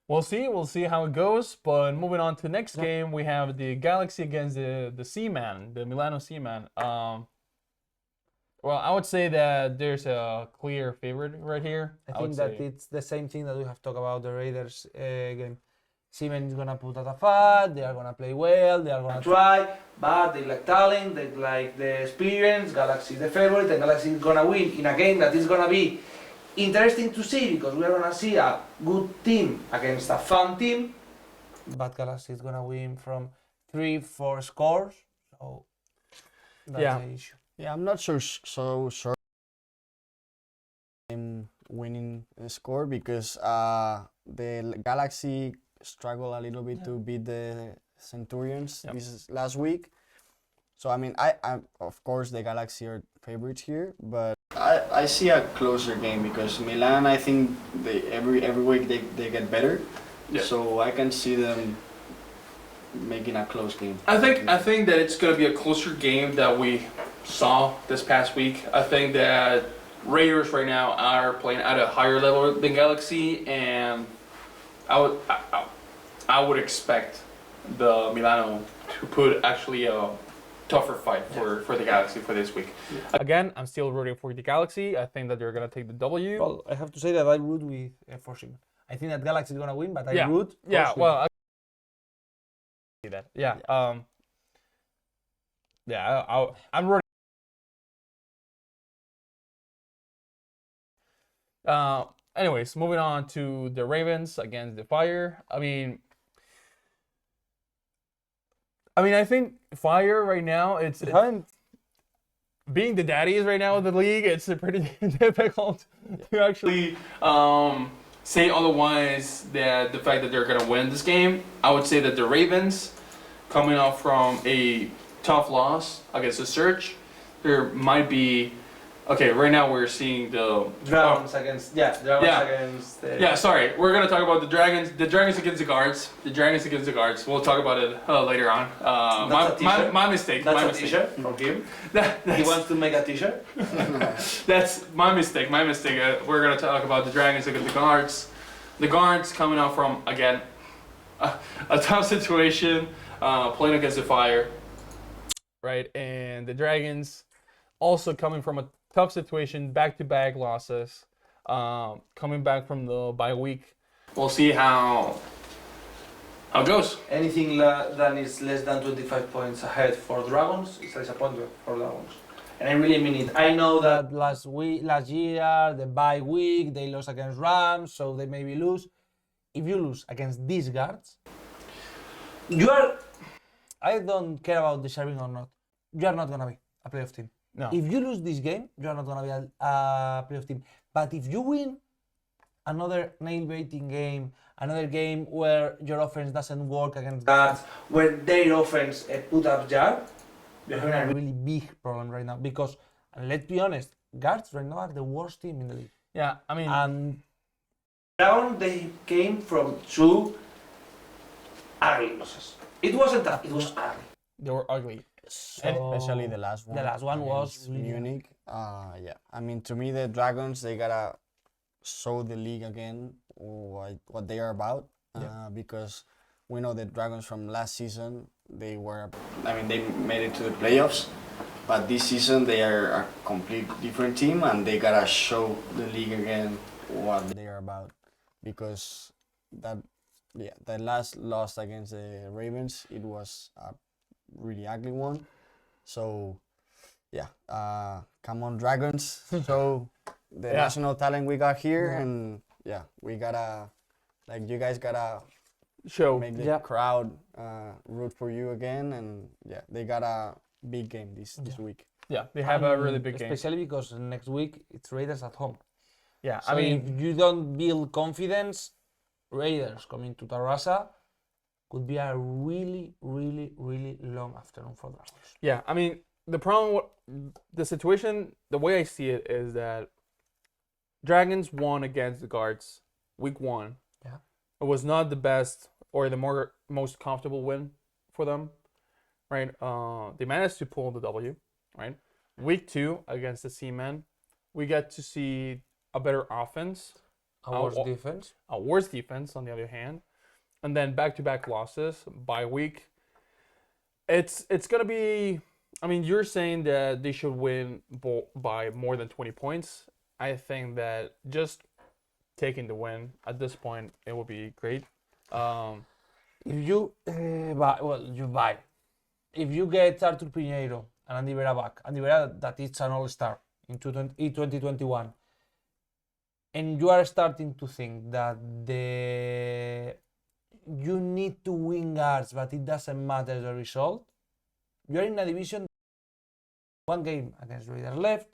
we'll see. We'll see how it goes. But moving on to the next game, we have the Galaxy against the Seaman, the Milano Seaman. Well, I would say that there's a clear favorite right here. I would think that say- it's the same thing that we have talked about the Raiders game. Siemens is gonna put out a fight. They are gonna play well. They are gonna Try, but they like talent, they like the experience. Galaxy is the favorite, and Galaxy is gonna win in a game that is gonna be interesting to see because we are gonna see a good team against a fun team. But Galaxy is gonna win from 3-4 scores. So that's Yeah. the issue. Yeah, I'm not so sure I'm winning the score because the Galaxy struggled a little bit to beat the Centurions last week. So I mean, I of course the Galaxy are favorites here, but I see a closer game because Milan, I think every week they get better. Yeah. So I can see them making a close game. I think that it's gonna be a closer game that we saw this past week. I think that Raiders right now are playing at a higher level than Galaxy, and I would expect the Milano to put actually a tougher fight for the Galaxy for this week. Again, I'm still rooting for the Galaxy. I think that they're gonna take the W. Well, I have to say that I root with for Siemens. I think that Galaxy is gonna win, but I Yeah. root. For Yeah, Siemens. well, I see that. Yeah. I'm rooting. Anyways, moving on to the Ravens against the Fire. I mean, I think Fire right now, it's being the daddies right now of the league. It's pretty difficult to actually. Say otherwise that the fact that they're gonna win this game. I would say that the Ravens, coming off from a tough loss against the Surge, there might be. Okay, right now we're seeing the Dragons against against. Yeah, sorry. We're gonna talk about the Dragons. The Dragons against the Guards. The Dragons against the Guards. We'll talk about it later on. That's a t-shirt. My mistake. That's my a mistake. T-shirt from him. He That's, wants to make a T-shirt. that's my mistake. My mistake. We're gonna talk about the Dragons against the Guards. The Guards coming out from again a tough situation, playing against the Fire. Right, and the Dragons also coming from a tough situation, back-to-back losses, coming back from the bye week. We'll see how it goes. Anything that is less than 25 points ahead for Dragons is a disappointment for Dragons. And I really mean it. I know that That last year, the bye week, they lost against Rams, so they maybe lose. If you lose against these guards, you are. I don't care about deserving or not. You are not gonna be a playoff team. No. If you lose this game, you are not gonna be a playoff team. But if you win another nail-biting game, another game where your offense doesn't work against Guards, where their offense put up yard, you're having a a really big problem right now because, and let's be honest, guards right now are the worst team in the league. Yeah, I mean, And Dragon, they came from two ugly losses. It wasn't tough, it was ugly. they were ugly. Especially the last one. The last one was against really- Munich. Yeah. I mean, to me, the Dragons, they gotta show the league again what they are about. Because we know the Dragons from last season. They made it to the playoffs, but this season they are a complete different team, and they gotta show the league again what they are about, because the last loss against the Ravens, it was a really ugly one. So come on Dragons, show the national talent we got here, and we gotta, like, you guys gotta Show. make the crowd root for you again, and they got a big game this week. Yeah, they have a really big game. Especially because next week it's Raiders at home. Yeah, So I mean, if you don't build confidence, Raiders coming to Tarrasa could be a really, really, really long afternoon for Dragons. yeah, I mean, the situation, the way I see it is that Dragons won against the Guards week 1. Yeah. It was not the best or the most comfortable win for them, right? They managed to pull the W, right? Week 2 against the Seamen, we get to see a better offense, A worse defense. a worse defense on the other hand, and then back-to-back losses by week. It's gonna be. I mean, you're saying that they should win by more than 20 points. I think that just taking the win at this point, it would be great. If you buy. If you get Artur Pinheiro and Andy Vera back, Andy Vera that is an all-star in 2021, and you are starting to think that you need to win guards, but it doesn't matter the result, you are in a division. One game against Raiders left,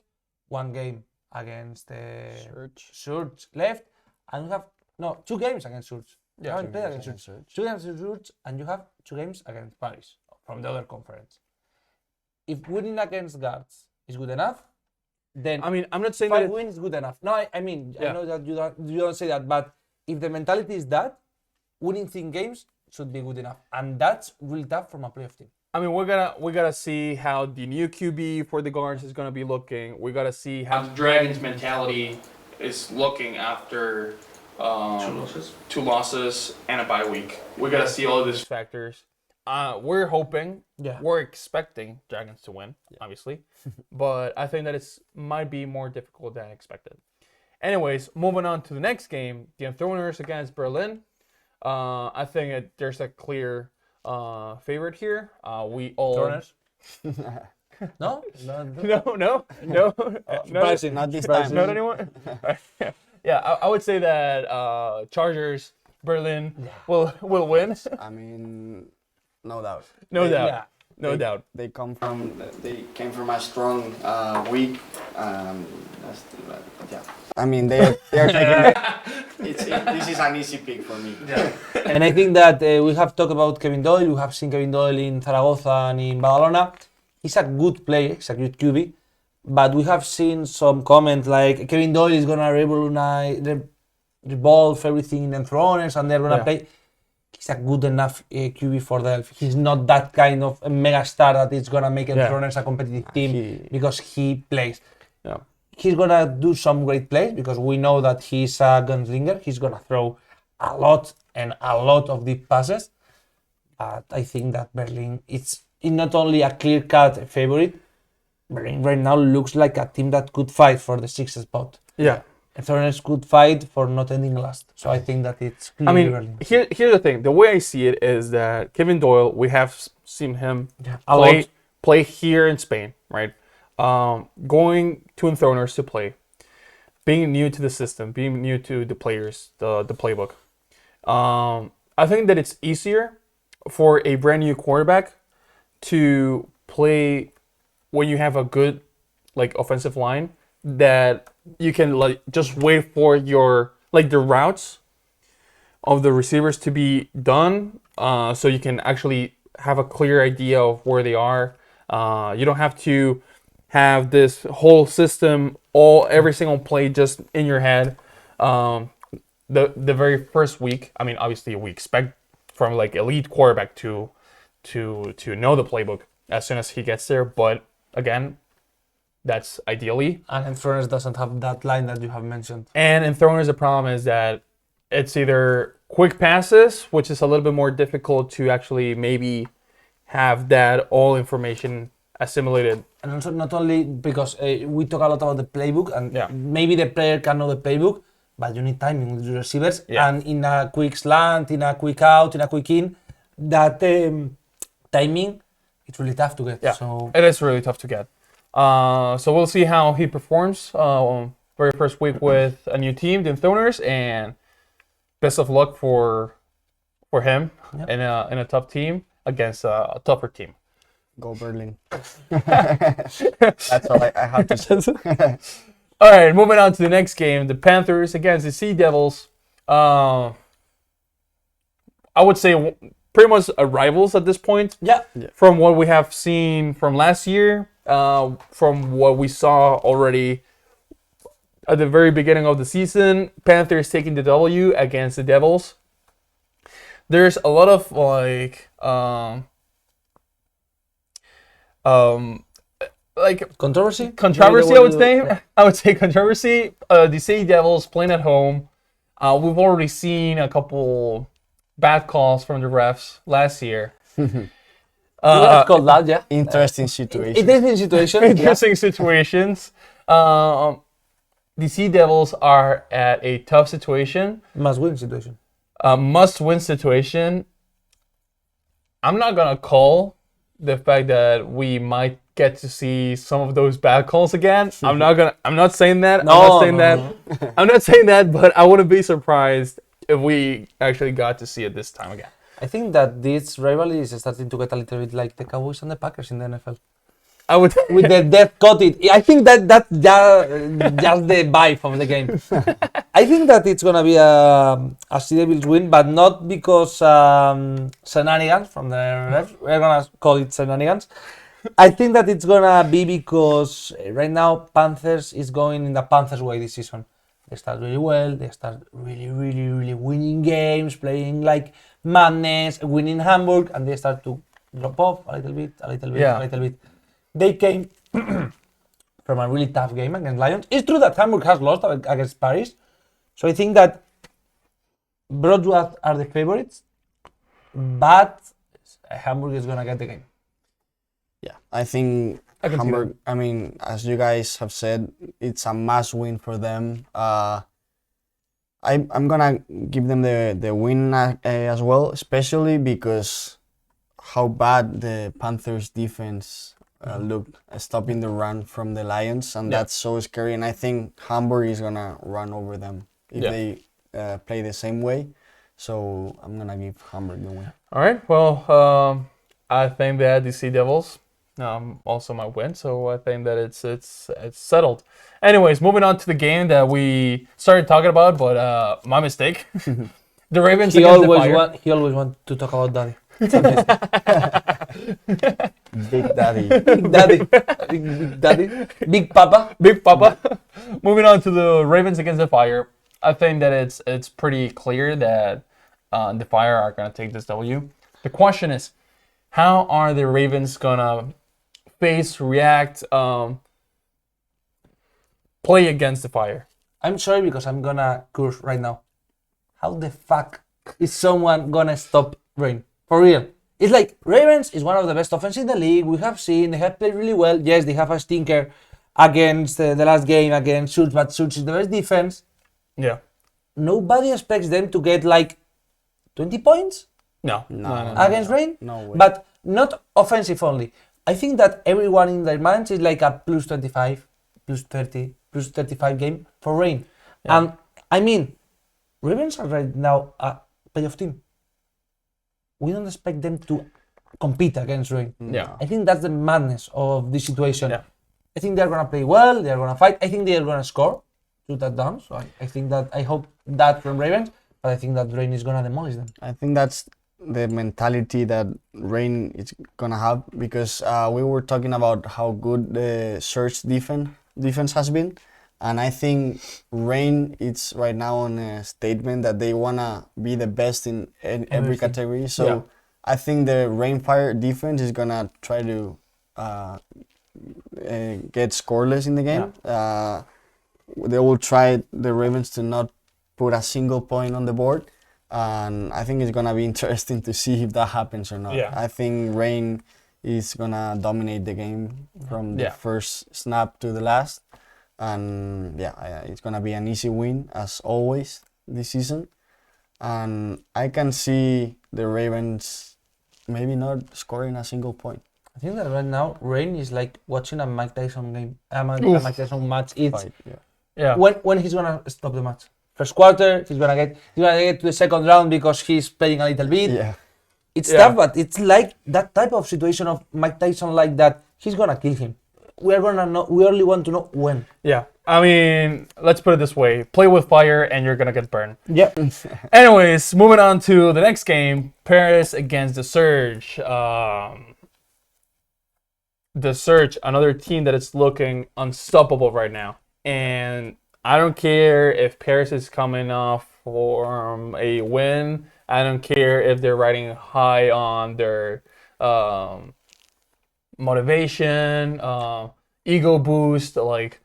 one game against Surge left, and you have 2 games against Surge. You haven't played against Surge. 2 games against Surge, and you have 2 games against Paris from the other conference. If winning against guards is good enough, then I mean, I'm not saying 5 that wins is good enough. No, I mean, I know that you don't say that, but if the mentality is that, winning 10 games should be good enough, and that's really tough from a playoff team. I mean, we gotta see how the new QB for the Guards is gonna be looking. We gotta see how the Dragons' mentality is looking after 2 losses and a bye week. We gotta see all of this. factors. We're hoping, we're expecting Dragons to win, obviously, but I think that it's might be more difficult than expected. Anyways, moving on to the next game, the Enthroners against Berlin. I think there's a clear favorite here. We all Enthroners? No? no. Surprising. Not this time. Not anyone. Yeah, I would say that Chargers Berlin will win. I mean, no doubt. No doubt. Yeah. No doubt. They came from a strong week. I mean, they are taking. This is an easy pick for me. And I think that we have talked about Kevin Doyle. We have seen Kevin Doyle in Zaragoza and in Badalona. He's a good player. He's a good QB. But we have seen some comments like Kevin Doyle is going to revolve everything in Enthroners and they're going to play. He's a good enough QB for Delphi. He's not that kind of a mega star that is going to make Enthroners a competitive team because he plays. Yeah. He's going to do some great plays because we know that he's a gunslinger. He's going to throw a lot of deep passes. But I think that Berlin, it's not only a clear-cut favorite, Berlin right now looks like a team that could fight for the 6th spot. Yeah. Enthroners could fight for not ending last. So I think that it's clearly Berlin. Here's the thing. The way I see it is that Kevin Doyle, we have seen him lot. play here in Spain, right? Going to Enthroners to play, being new to the system, being new to the players, the playbook. I think that it's easier for a brand new quarterback to play when you have a good offensive line that you can just wait for your the routes of the receivers to be done, so you can actually have a clear idea of where they are. You don't have to have this whole system, every single play just in your head. The very first week, I mean, obviously we expect from elite quarterback to know the playbook as soon as he gets there, but again, that's ideally. And Enthroners doesn't have that line that you have mentioned. And Enthroners, the problem is that it's either quick passes, which is a little bit more difficult to actually maybe have that all information assimilated. And also not only because we talk a lot about the playbook, and Yeah. maybe the player can know the playbook, but you need timing with the receivers. Yeah. And in a quick slant, in a quick out, in a quick in, that timing, it's really tough to get. Yeah, So it is really tough to get. So we'll see how he performs. Very first week with a new team, the Thoners, and best of luck for him in a tough team against a tougher team. Go Berlin. That's all I have to say. All right, moving on to the next game, the Panthers against the Sea Devils. I would say pretty much rivals at this point. yeah. From what we have seen from last year, from what we saw already at the very beginning of the season, Panthers taking the W against the Devils. There's a lot of Controversy? controversy, I would say. I would say controversy. The Sea Devils playing at home. We've already seen a couple bad calls from the refs last year. Let's call that, yeah. Interesting situation. Interesting situation. Interesting situations. The Sea Devils are at a tough situation, Must win situation. a must-win situation. I'm not gonna call the fact that we might get to see some of those bad calls again. I'm not saying that. I'm not saying that, but I wouldn't be surprised if we actually got to see it this time again. I think that this rivalry is starting to get a little bit like the Cowboys and the Packers in the NFL. I would With the death cutted. I think that's just the vibe of the game. I think that it's gonna be a Sea Devils win, but not because shenanigans from the refs. We're gonna call it shenanigans. I think that it's gonna be because right now Panthers is going in the Panthers way this season. They start really well. They start really winning games, playing like madness, winning Hamburg, and they start to drop off a little bit. They came from a really tough game against Lions. It's true that Hamburg has lost against Paris, so I think that Broadwood are the favorites, but Hamburg is gonna get the game. Yeah, I think I can see Hamburg, I mean, as you guys have said, it's a must win for them. I'm gonna give them the win as well, especially because how bad the Panthers defense looked, stopping the run from the Lions, and that's so scary. And I think Hamburg is gonna run over them if they play the same way. So I'm gonna give Hamburg the win. All right. Well, I think that the Sea Devils also might win, so I think that it's settled. Anyways, moving on to the game that we started talking about, but my mistake. The Ravens against the Fire. He always want to talk about Daddy. Big Daddy. Big Daddy. Big Daddy. Big Papa. Big Papa. Moving on to the Ravens against the Fire. I think that it's pretty clear that the Fire are gonna take this W. The question is, how are the Ravens gonna react, play against the Fire? I'm sorry because I'm gonna curse right now. How the fuck is someone gonna stop Rain? For real. It's like Ravens is one of the best offenses in the league. We have seen they have played really well. Yes, they have a stinker against the last game against Schultz, but Schultz is the best defense. Yeah. Nobody expects them to get like 20 points No. against Rain. No way. But not offensive only. I think that everyone in their minds is like a plus 25, plus 30, plus 35 game for Rain. Yeah. And I mean, Ravens are right now a playoff team. We don't expect them to compete against Rain. Yeah. I think that's the madness of this situation. Yeah. I think they're gonna play well. They're gonna fight. I think they're gonna score 2 touchdowns. So I think that I hope that from Ravens, but I think that Rain is gonna demolish them. I think that's the mentality that Rain is gonna have, because we were talking about how good the Surge defense has been, and I think Rain is right now on a statement that they wanna be the best in every Everything. category. So Yeah. I think the Rainfire defense is gonna try to get scoreless in the game. They will try the Ravens to not put a single point on the board, and I think it's gonna be interesting to see if that happens or not. Yeah. I think Rain is gonna dominate the game from the first snap to the last, and it's gonna be an easy win as always this season. And I can see the Ravens maybe not scoring a single point. I think that right now Rain is like watching a Mike Tyson game, a Mike Tyson match. It's Fight, yeah. Yeah. when he's gonna stop the match. First quarter, he's gonna get to the second round because he's playing a little bit. Yeah. It's tough, but it's like that type of situation of Mike Tyson, like that he's gonna kill him. We only want to know when. Yeah. I mean, let's put it this way: play with fire, and you're gonna get burned. Yeah. Anyways, moving on to the next game: Paris against the Surge. The Surge, another team that is looking unstoppable right now, and I don't care if Paris is coming off from a win. I don't care if they're riding high on their motivation, ego boost, like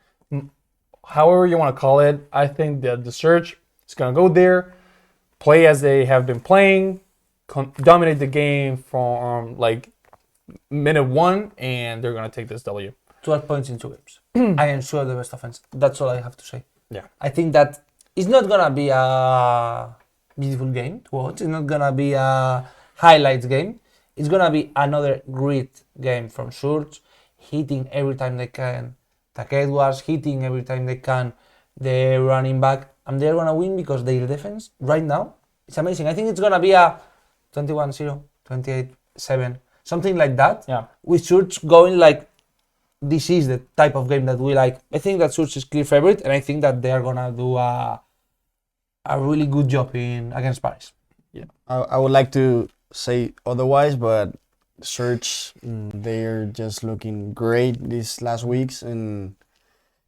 however you want to call it. I think that the Surge is going to go there, play as they have been playing, dominate the game from like minute one, and they're going to take this W. 12 points in 2 games. I am sure the best offense. That's all I have to say. Yeah. I think that it's not gonna be a beautiful game to watch. It's not gonna be a highlights game. It's gonna be another great game from Surge, hitting every time they can. Tak Edwards hitting every time they can. The running back, and they're gonna win because their defense right now it's amazing. I think it's gonna be a 21-0, 28-7, something like that. Yeah. With Surge going like. This is the type of game that we like. I think that Surge is clear favorite, and I think that they are gonna do a really good job against Paris. Yeah, I would like to say otherwise, but Surge, they're just looking great these last weeks, and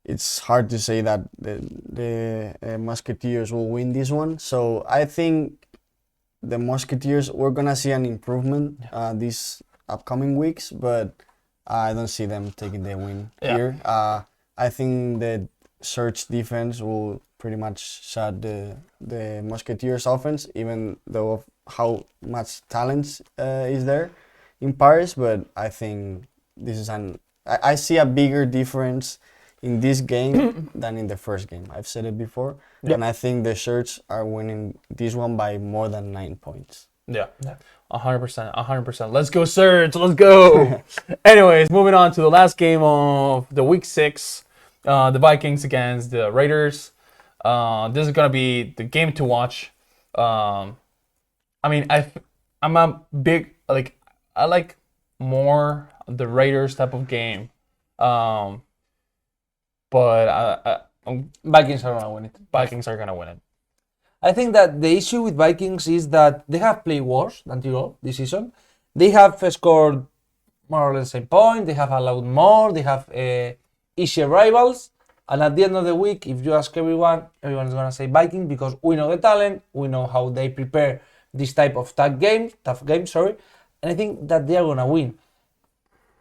it's hard to say that the Musketeers will win this one. So I think the Musketeers, we're gonna see an improvement these upcoming weeks, but I don't see them taking the win here. I think the Surge defense will pretty much shut the Musketeers offense, even though of how much talent is there in Paris. But I think this is I see a bigger difference in this game than in the first game. I've said it before, and I think the Surge are winning this one by more than 9 points. Yeah. 100%. Let's go, Surge. Let's go. Anyways, moving on to the last game of the week 6, the Vikings against the Raiders. This is gonna be the game to watch. I mean, I'm a big I like more the Raiders type of game, but Vikings are gonna win it. Vikings are gonna win it. I think that the issue with Vikings is that they have played worse than Tirol this season. They have scored more or less the same point. They have allowed more. They have easier rivals. And at the end of the week, if you ask everyone is going to say Vikings because we know the talent. We know how they prepare this type of tough game. And I think that they are going to win.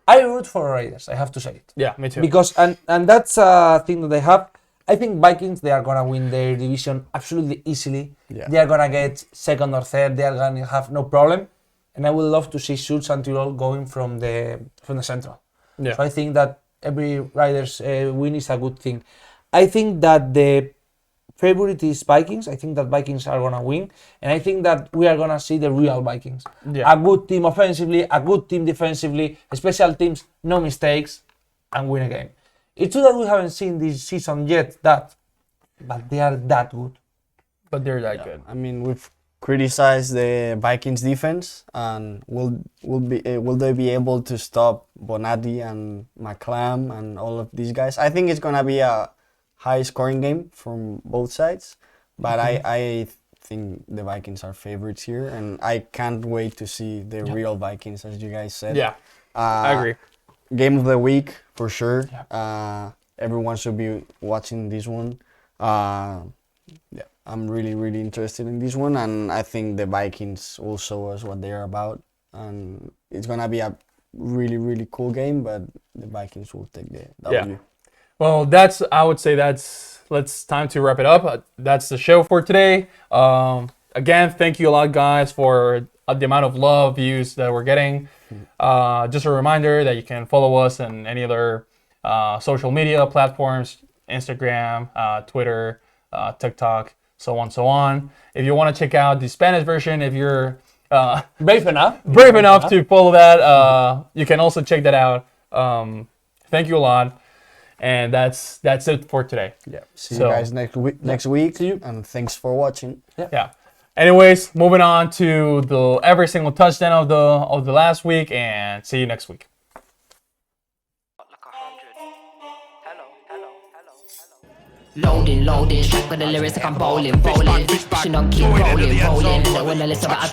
I root for Raiders, I have to say it. Yeah, me too. Because and that's a thing that they have. I think Vikings, they are going to win their division absolutely easily. Yeah. They are going to get second or third. They are going to have no problem. And I would love to see Surge and Tirol going from the Central. Yeah. So I think that every Riders win is a good thing. I think that the favorite is Vikings. I think that Vikings are going to win. And I think that we are going to see the real Vikings. Yeah. A good team offensively, a good team defensively, special teams, no mistakes, and win a game. It's true that we haven't seen this season yet, but they are that good. But they're that good. I mean, we've criticized the Vikings defense, and will they be able to stop Bonatti and McClam and all of these guys? I think it's gonna be a high-scoring game from both sides, but I think the Vikings are favorites here, and I can't wait to see the real Vikings, as you guys said. Yeah, I agree. Game of the week for sure. Everyone should be watching this one. I'm really interested in this one, and I think the Vikings will show us what they're about, and it's gonna be a really cool game, but the Vikings will take the W. Yeah. Well, I would say that's time to wrap it up. That's the show for today. again, thank you a lot, guys, for the amount of love, views that we're getting. Just a reminder that you can follow us on any other social media platforms, Instagram, Twitter, TikTok, so on, so on. If you want to check out the Spanish version, if you're Brave enough to follow that, you can also check that out. Thank you a lot. And that's it for today. Yeah. See you guys next week. See you. And thanks for watching. Yeah. Anyways, moving on to the every single touchdown of the last week, and see you next week. Loading, strike with the lyrics like I'm bowling. Pushing on, keep rolling. And then when I listen, but I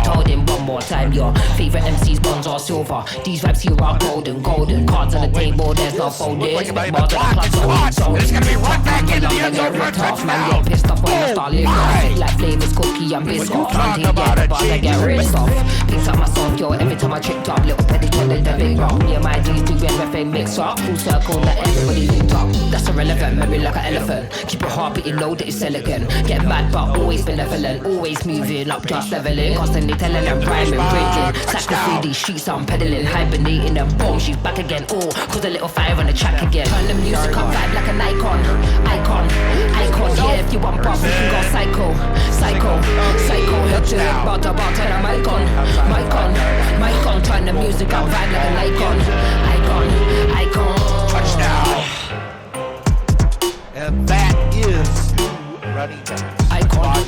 told him one more time. Your favorite MC's bronze or silver. These vibes here are golden. Cards on the table, there's no folding. Bars on the clock, so it's gonna be right back into the end zone. Tough man, get pissed off when I start living. Like flavors, cookie and biscuit. Can't take the bars, I get ripped off. Picks up my song, yo, every time I tripped up. Little petty trending the big rock. Me and my G's do everything mix up. Full circle, let everybody linked up. That's irrelevant, memory like an elephant. Keep your heart beating low that it's elegant. Get mad but always benevolent. Always moving up, just leveling. Constantly telling them rhyming, breaking. Cycle through these streets I'm pedaling. Hibernating and boom, she's back again. Oh, cause a little fire on the track again. Turn the music up, vibe like an icon. Yeah, if you want buff, you can go psycho. Head to head, bar to bar, turn a mic on. Turn the music up, vibe like an icon. Touchdown. And that is running back. Icon.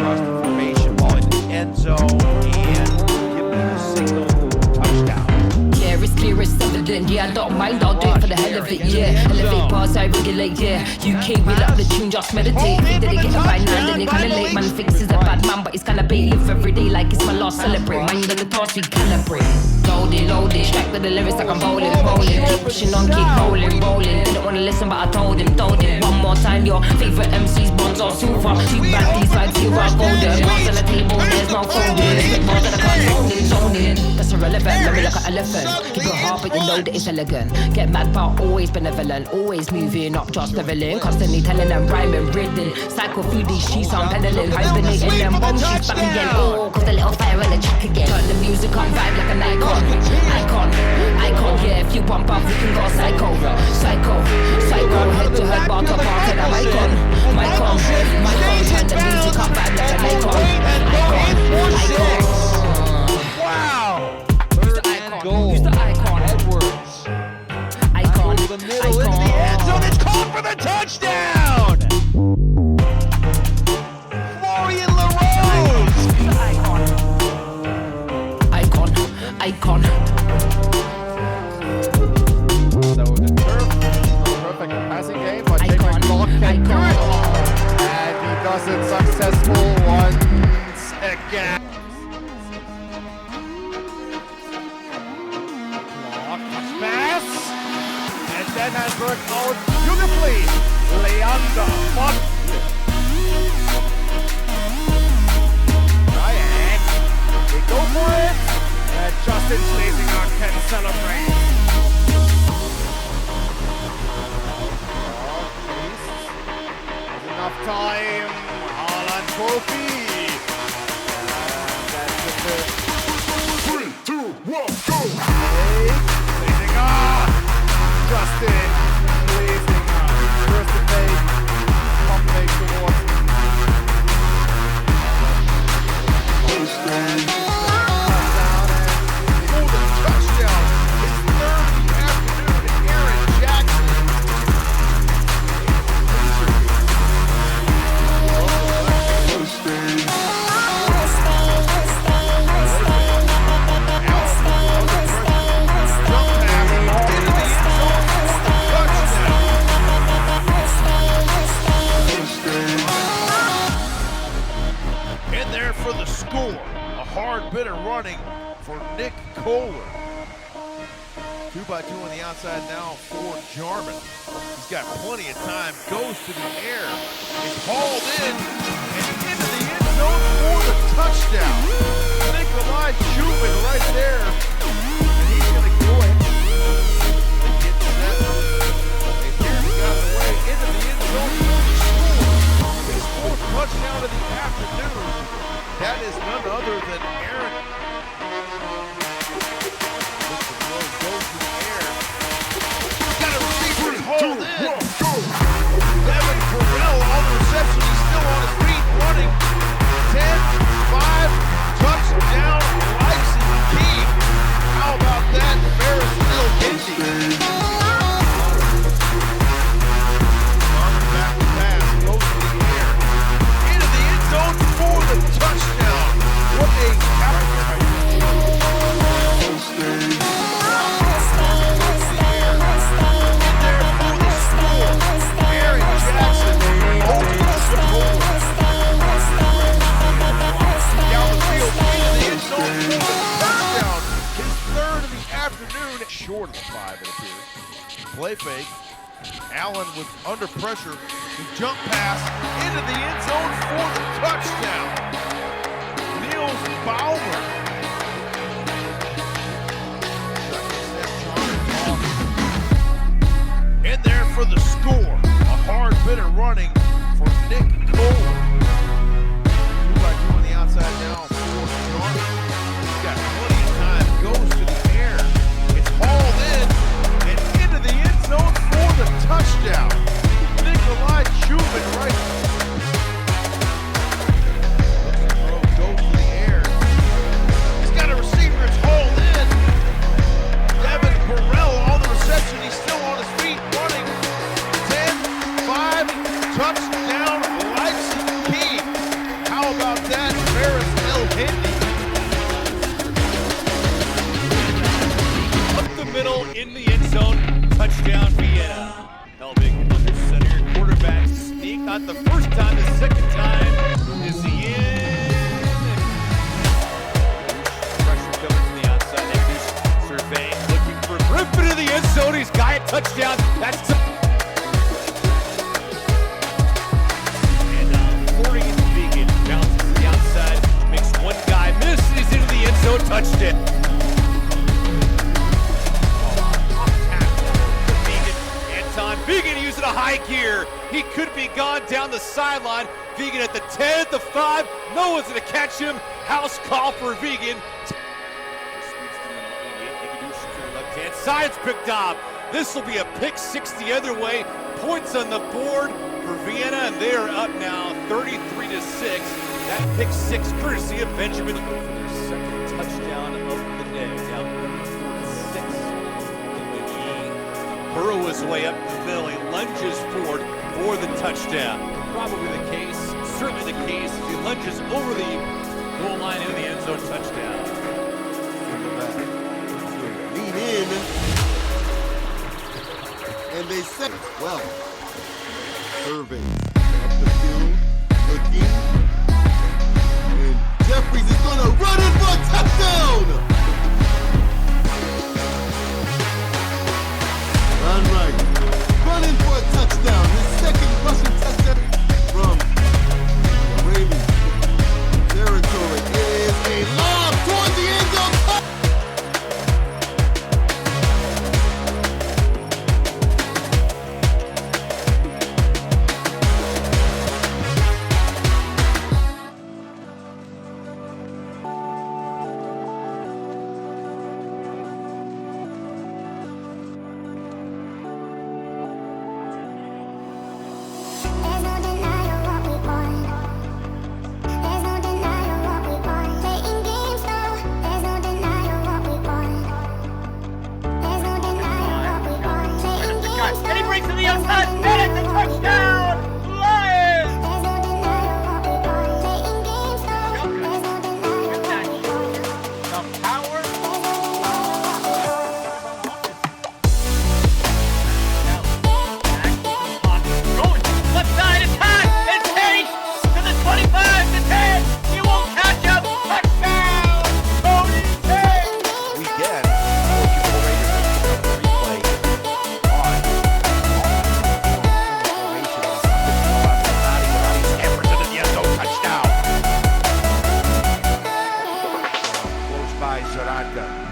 Cross the formation ball in the end zone and give me the signal. Touchdown. Yeah, it's clear, it's evident. Yeah, I don't mind, I'll do it for the hell of it. Yeah, elevate bars, I regulate. Yeah, UK, we love the tune, just meditate. Think that they get it right now, then they kinda late. Man thinks he's a bad man, but he's kinda bailiff every day like it's my last celebrate. Mind on the task, we calibrate. Loaded, strike with the lyrics like I'm bowling. Keep pushing on, keep rolling. Didn't wanna listen, but I told him. One more time, your favorite MC's bronze or silver. Too bad these vibes here are golden. Bars on the table, there's no folding. Spit bars that I can't zoning. That's irrelevant, memory like an elephant. Keep your heart, but you know that it's elegant. Get mad, but always benevolent. Always moving up, just leveling. Constantly telling them rhyming, breathing. Cycle through these streets, I'm pedaling. Hibernating them bombs, she's back again. Oh, cause the little fire on the track again. Turn the music on, vibe like an icon. Yeah, if you pump up, we can go psycho. Head to head, bar to bar, turn a mic on. Turn the music up, vibe like an icon. Wow. Who's the icon? Edwards. Icon. The middle into the end zone. It's called for the touchdown. Florian LaRose. Who's the icon? So the turf, perfect passing game, but Jacob Clark can do it. And he does it successful once again. Clark, pass, and that has worked out beautifully. Leander, but Ryan, they go for it, and Justin Schlesinger can celebrate. Enough time, Haaland trophy. That's the 3, 2, 1, go! Blazing on! Justin blazing on. First to take, combination towards. Touchdown and golden touchdown. His third in the afternoon, Aaron Jackson. In there for the score. A hard bit of running for Nick Kohler. 2x2 on the outside now for Jarman. He's got plenty of time, goes to the air. It's hauled in and into the end zone for the touchdown. Nikolai Chubin right there. And he's going to go ahead and get set. And here's got away into the end zone for the score. His fourth touchdown Devin Farrell on the reception. He's still on his feet, running. 10-5, touchdown, Leipzig King. How about that? Ferris still Hindi. Garmin back to pass, goes to the air. Into the end zone for the touchdown. What a short of the 5, it appears. Play fake. Allen with under pressure. The jump pass into the end zone for the touchdown. Niels Baumer. In there for the score. A hard bit of running for Nick Kohler. 2-by-2 on the outside now for Jarman. He's got plenty of time. Goes to the air. It's hauled in and into the end zone for the touchdown. Nikolai Chuman right. Goes to the air. He's got a receiver. It's hauled in. Devin Farrell on the reception. He's still on his feet, running. 10-5, touchdown, Leipzig King. How about that? Ferris El Hindi. Up the middle in the end zone, touchdown Vienna. Helbig under center, quarterback sneak, not the first time, the second time is he in. Pressure coming from the outside, Andrews surveying, looking for Griffin in the end zone, he's got a touchdown, that's pouring into Vegan, bounces to the outside, makes one guy miss, and he's into the end zone, touchdown. Vegan using a high gear. He could be gone down the sideline. Vegan at the 10, the 5. No one's going to catch him. House call for Vegan. Left-hand side's picked off. This will be a pick 6 the other way. Points on the board for Vienna, and they are up now 33-6. That pick 6 courtesy of Benjamin for their second touchdown of the day. Now 34-6. Burrow is way up the middle. He lunges forward for the touchdown. Probably the case, certainly the case. He lunges over the goal line into the end zone, touchdown. Lean in, and they set well. Serving up the field, looking, and Jeffries is gonna run in for a touchdown. Right, running for a touchdown. His second rushing touchdown from Ravens territory is a lob towards the end zone.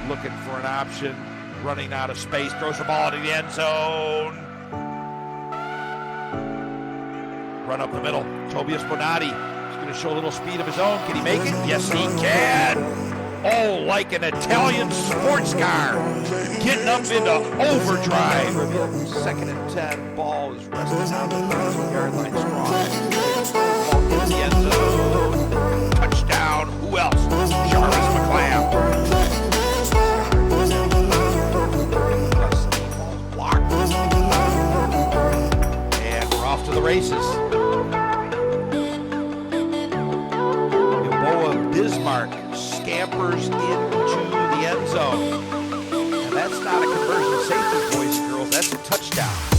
Looking for an option, running out of space, throws the ball into the end zone. Run up the middle, Tobias Bonatti. He's going to show a little speed of his own. Can he make it? Yes, he can. Oh, like an Italian sports car, getting up into overdrive. 2nd and 10, ball is resting on the 13-yard line strong. Ball gets the end zone. Touchdown, who else? Jarvis McClam. Blocked. And we're off to the races. Bismarck scampers into the end zone. And that's not a conversion safety, boys and girls. That's a touchdown.